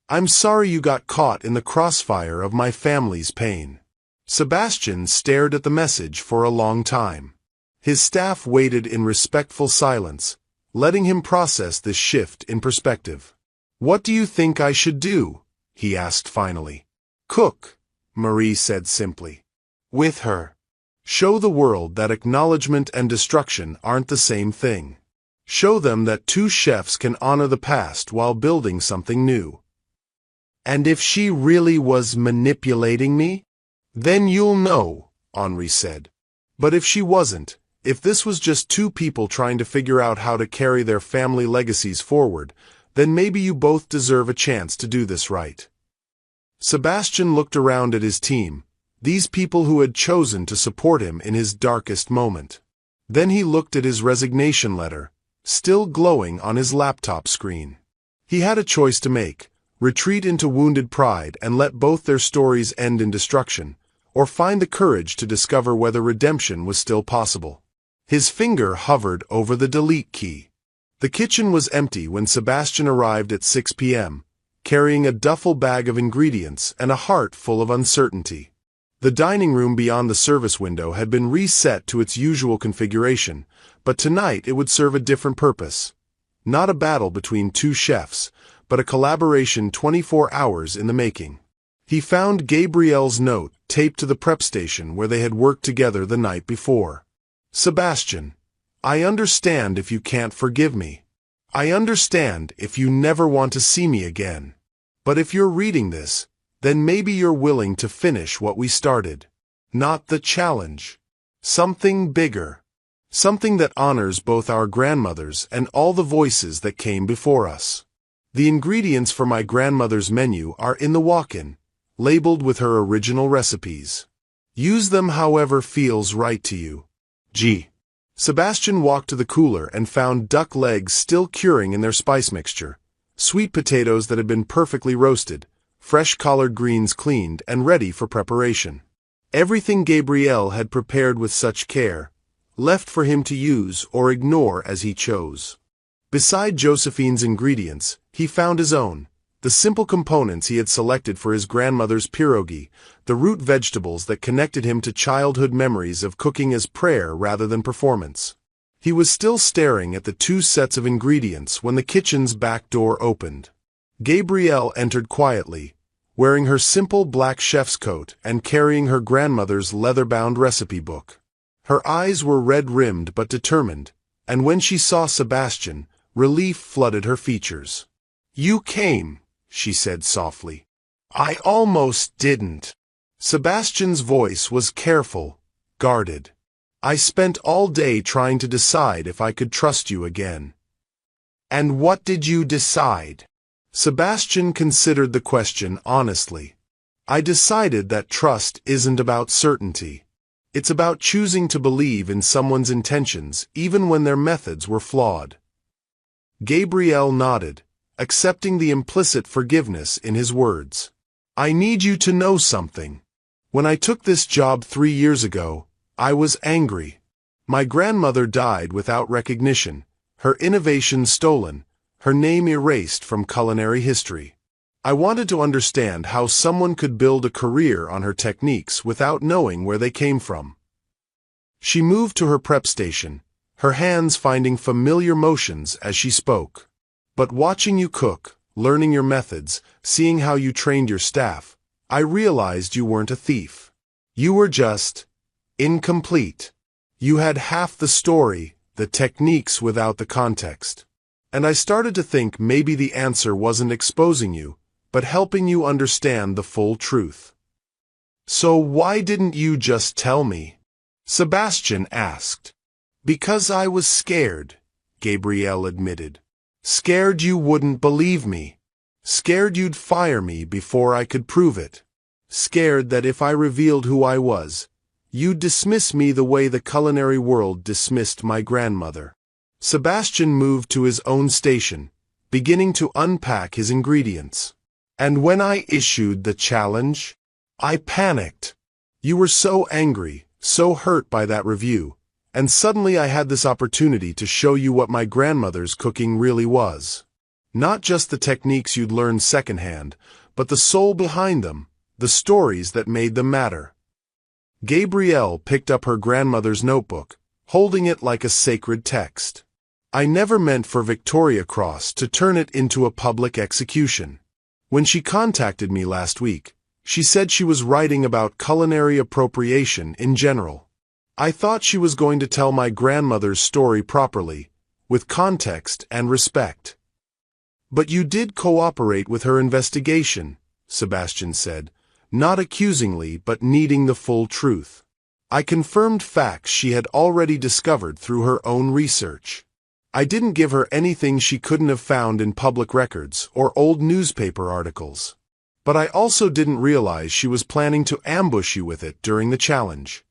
[SPEAKER 1] I'm sorry you got caught in the crossfire of my family's pain. Sebastian stared at the message for a long time. His staff waited in respectful silence, letting him process this shift in perspective. What do you think I should do? He asked finally. Cook, Marie said simply. With her. Show the world that acknowledgement and destruction aren't the same thing. Show them that 2 chefs can honor the past while building something new. And if she really was manipulating me? Then you'll know, Henri said. But if she wasn't, if this was just 2 people trying to figure out how to carry their family legacies forward, then maybe you both deserve a chance to do this right. Sebastian looked around at his team, these people who had chosen to support him in his darkest moment. Then he looked at his resignation letter, still glowing on his laptop screen. He had a choice to make: retreat into wounded pride and let both their stories end in destruction, or find the courage to discover whether redemption was still possible. His finger hovered over the delete key. The kitchen was empty when Sebastian arrived at 6 p.m., carrying a duffel bag of ingredients and a heart full of uncertainty. The dining room beyond the service window had been reset to its usual configuration, but tonight it would serve a different purpose. Not a battle between 2 chefs, but a collaboration 24 hours in the making. He found Gabrielle's note taped to the prep station where they had worked together the night before. Sebastian, I understand if you can't forgive me. I understand if you never want to see me again. But if you're reading this, then maybe you're willing to finish what we started. Not the challenge. Something bigger. Something that honors both our grandmothers and all the voices that came before us. The ingredients for my grandmother's menu are in the walk-in, labeled with her original recipes. Use them however feels right to you. G. Sebastian walked to the cooler and found duck legs still curing in their spice mixture, sweet potatoes that had been perfectly roasted, fresh collard greens cleaned and ready for preparation. Everything Gabrielle had prepared with such care, left for him to use or ignore as he chose. Beside Josephine's ingredients, he found his own, the simple components he had selected for his grandmother's pierogi, the root vegetables that connected him to childhood memories of cooking as prayer rather than performance. He was still staring at the 2 sets of ingredients when the kitchen's back door opened. Gabrielle entered quietly, wearing her simple black chef's coat and carrying her grandmother's leather-bound recipe book. Her eyes were red-rimmed but determined, and when she saw Sebastian, Relief flooded her features. "You came," she said softly. "I almost didn't." Sebastian's voice was careful, guarded. "I spent all day trying to decide if I could trust you again." "And what did you decide?" Sebastian considered the question honestly. "I decided that trust isn't about certainty. It's about choosing to believe in someone's intentions even when their methods were flawed." Gabrielle nodded, accepting the implicit forgiveness in his words. "I need you to know something. When I took this job 3 years ago, I was angry. My grandmother died without recognition, her innovation stolen, her name erased from culinary history. I wanted to understand how someone could build a career on her techniques without knowing where they came from." She moved to her prep station, her hands finding familiar motions as she spoke. "But watching you cook, learning your methods, seeing how you trained your staff, I realized you weren't a thief. You were just incomplete. You had half the story, the techniques without the context. And I started to think maybe the answer wasn't exposing you, but helping you understand the full truth." "So why didn't you just tell me?" Sebastian asked. "Because I was scared," Gabrielle admitted. "Scared you wouldn't believe me. Scared you'd fire me before I could prove it. Scared that if I revealed who I was, you'd dismiss me the way the culinary world dismissed my grandmother." Sebastian moved to his own station, beginning to unpack his ingredients. "And when I issued the challenge, I panicked. You were so angry, so hurt by that review, and suddenly I had this opportunity to show you what my grandmother's cooking really was. Not just the techniques you'd learned secondhand, but the soul behind them, the stories that made them matter." Gabrielle picked up her grandmother's notebook, holding it like a sacred text. "I never meant for Victoria Cross to turn it into a public execution. When she contacted me last week, she said she was writing about culinary appropriation in general. I thought she was going to tell my grandmother's story properly, with context and respect." "But you did cooperate with her investigation," Sebastian said, not accusingly but needing the full truth. "I confirmed facts she had already discovered through her own research. I didn't give her anything she couldn't have found in public records or old newspaper articles. But I also didn't realize she was planning to ambush you with it during the challenge."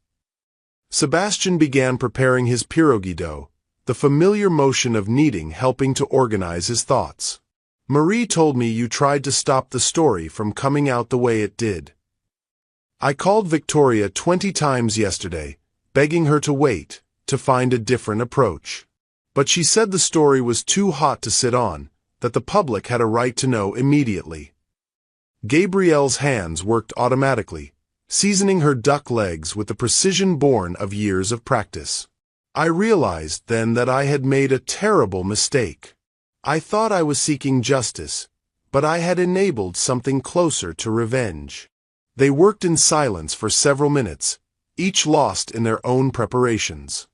[SPEAKER 1] Sebastian began preparing his pierogi dough, the familiar motion of kneading helping to organize his thoughts. "Marie told me you tried to stop the story from coming out the way it did. I called Victoria 20 times yesterday, begging her to wait, to find a different approach. But she said the story was too hot to sit on, that the public had a right to know immediately." Gabrielle's hands worked automatically, seasoning her duck legs with the precision born of years of practice. "I realized then that I had made a terrible mistake. I thought I was seeking justice, but I had enabled something closer to revenge." They worked in silence for several minutes, each lost in their own preparations.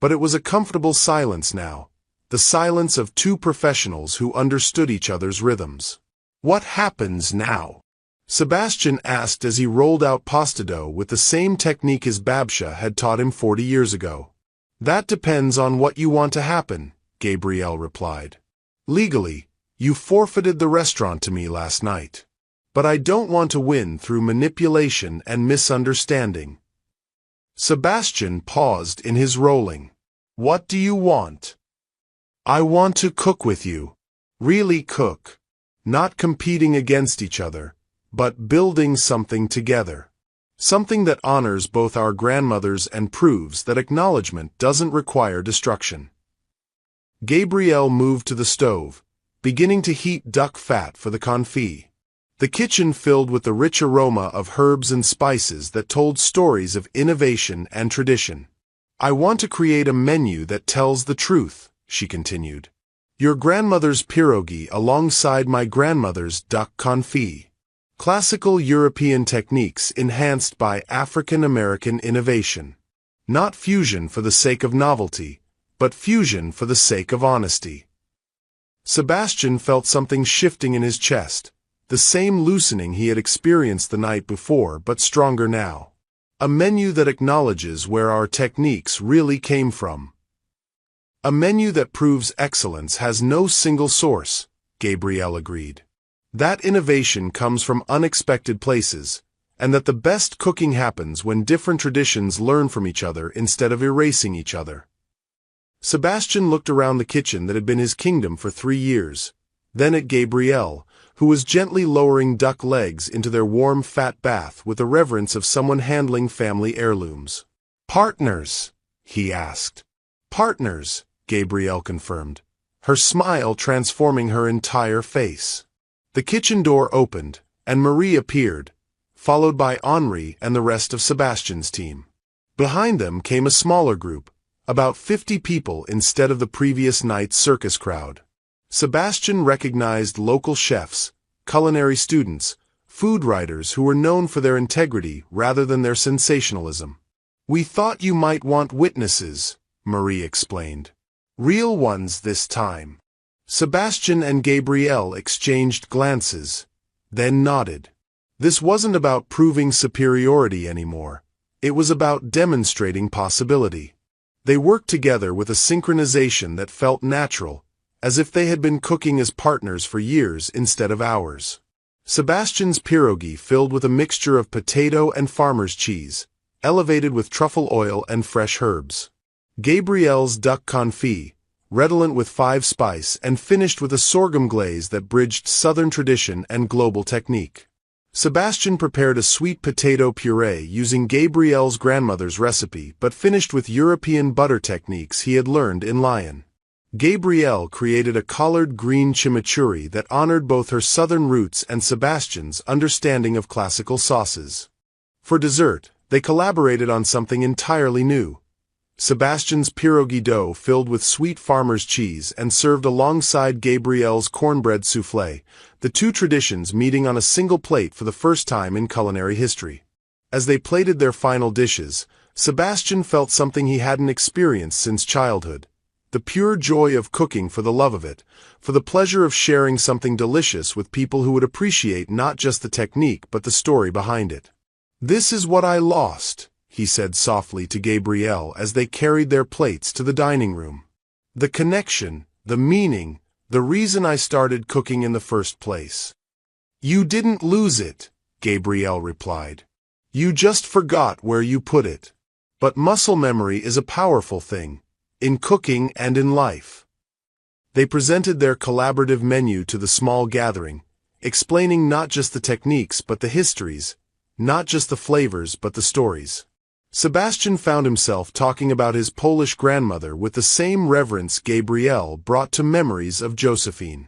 [SPEAKER 1] But it was a comfortable silence now, the silence of two professionals who understood each other's rhythms. "What happens now?" Sebastian asked as he rolled out pasta dough with the same technique his Babsha had taught him 40 years ago. "That depends on what you want to happen," Gabrielle replied. "Legally, you forfeited the restaurant to me last night. But I don't want to win through manipulation and misunderstanding." Sebastian paused in his rolling. "What do you want?" "I want to cook with you. Really cook. Not competing against each other, but building something together. Something that honors both our grandmothers and proves that acknowledgement doesn't require destruction." Gabrielle moved to the stove, beginning to heat duck fat for the confit. The kitchen filled with the rich aroma of herbs and spices that told stories of innovation and tradition. "I want to create a menu that tells the truth," she continued. "Your grandmother's pierogi alongside my grandmother's duck confit. Classical European techniques enhanced by African-American innovation. Not fusion for the sake of novelty, but fusion for the sake of honesty." Sebastian felt something shifting in his chest, the same loosening he had experienced the night before, but stronger now. A menu that acknowledges where our techniques really came from. A menu that proves excellence has no single source, Gabrielle agreed. That innovation comes from unexpected places, and that the best cooking happens when different traditions learn from each other instead of erasing each other. Sebastian looked around the kitchen that had been his kingdom for 3 years, then at Gabrielle, who was gently lowering duck legs into their warm fat bath with the reverence of someone handling family heirlooms. "Partners?" he asked. "Partners," Gabrielle confirmed, her smile transforming her entire face. The kitchen door opened, and Marie appeared, followed by Henri and the rest of Sebastian's team. Behind them came a smaller group, about 50 people instead of the previous night's circus crowd. Sebastian recognized local chefs, culinary students, food writers who were known for their integrity rather than their sensationalism. "We thought you might want witnesses," Marie explained. "Real ones this time." Sebastian and Gabrielle exchanged glances, then nodded. This wasn't about proving superiority anymore. It was about demonstrating possibility. They worked together with a synchronization that felt natural, as if they had been cooking as partners for years instead of hours. Sebastian's pierogi filled with a mixture of potato and farmer's cheese, elevated with truffle oil and fresh herbs. Gabrielle's duck confit, redolent with 5-spice and finished with a sorghum glaze that bridged Southern tradition and global technique. Sebastian prepared a sweet potato puree using Gabrielle's grandmother's recipe but finished with European butter techniques he had learned in Lyon. Gabrielle created a collard green chimichurri that honored both her southern roots and Sebastian's understanding of classical sauces. For dessert, they collaborated on something entirely new. Sebastian's pierogi dough filled with sweet farmer's cheese and served alongside Gabrielle's cornbread soufflé, the two traditions meeting on a single plate for the first time in culinary history. As they plated their final dishes, Sebastian felt something he hadn't experienced since childhood. The pure joy of cooking for the love of it, for the pleasure of sharing something delicious with people who would appreciate not just the technique but the story behind it. "This is what I lost," he said softly to Gabrielle as they carried their plates to the dining room. "The connection, the meaning, the reason I started cooking in the first place." "You didn't lose it," Gabrielle replied. "You just forgot where you put it. But muscle memory is a powerful thing, in cooking and in life." They presented their collaborative menu to the small gathering, explaining not just the techniques but the histories, not just the flavors but the stories. Sebastian found himself talking about his Polish grandmother with the same reverence Gabrielle brought to memories of Josephine.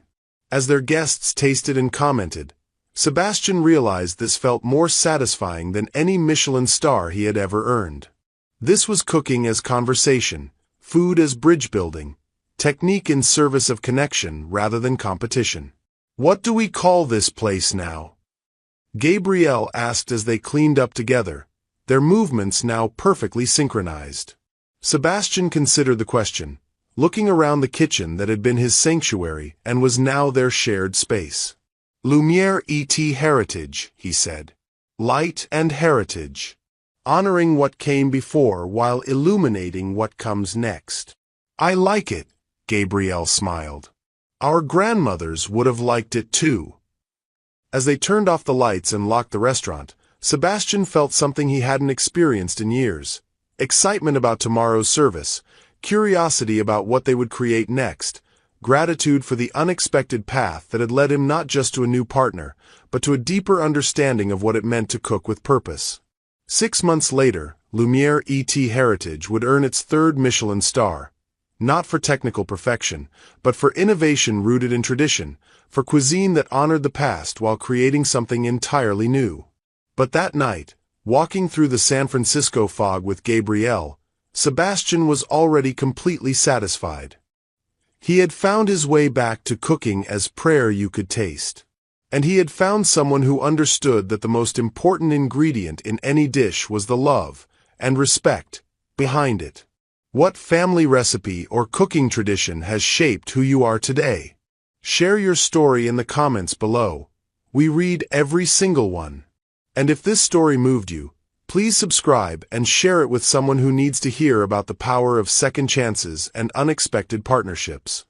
[SPEAKER 1] As their guests tasted and commented, Sebastian realized this felt more satisfying than any Michelin star he had ever earned. This was cooking as conversation, food as bridge building, technique in service of connection rather than competition. "What do we call this place now?" Gabrielle asked as they cleaned up together, their movements now perfectly synchronized. Sebastian considered the question, looking around the kitchen that had been his sanctuary and was now their shared space. "Lumière et heritage," he said. "Light and heritage. Honoring what came before while illuminating what comes next." "I like it," Gabrielle smiled. "Our grandmothers would have liked it too." As they turned off the lights and locked the restaurant, Sebastian felt something he hadn't experienced in years. Excitement about tomorrow's service, curiosity about what they would create next, gratitude for the unexpected path that had led him not just to a new partner, but to a deeper understanding of what it meant to cook with purpose. 6 months later, Lumière et Heritage would earn its 3rd Michelin star, not for technical perfection, but for innovation rooted in tradition, for cuisine that honored the past while creating something entirely new. But that night, walking through the San Francisco fog with Gabrielle, Sebastian was already completely satisfied. He had found his way back to cooking as prayer you could taste. And he had found someone who understood that the most important ingredient in any dish was the love and respect behind it. What family recipe or cooking tradition has shaped who you are today? Share your story in the comments below. We read every single one. And if this story moved you, please subscribe and share it with someone who needs to hear about the power of second chances and unexpected partnerships.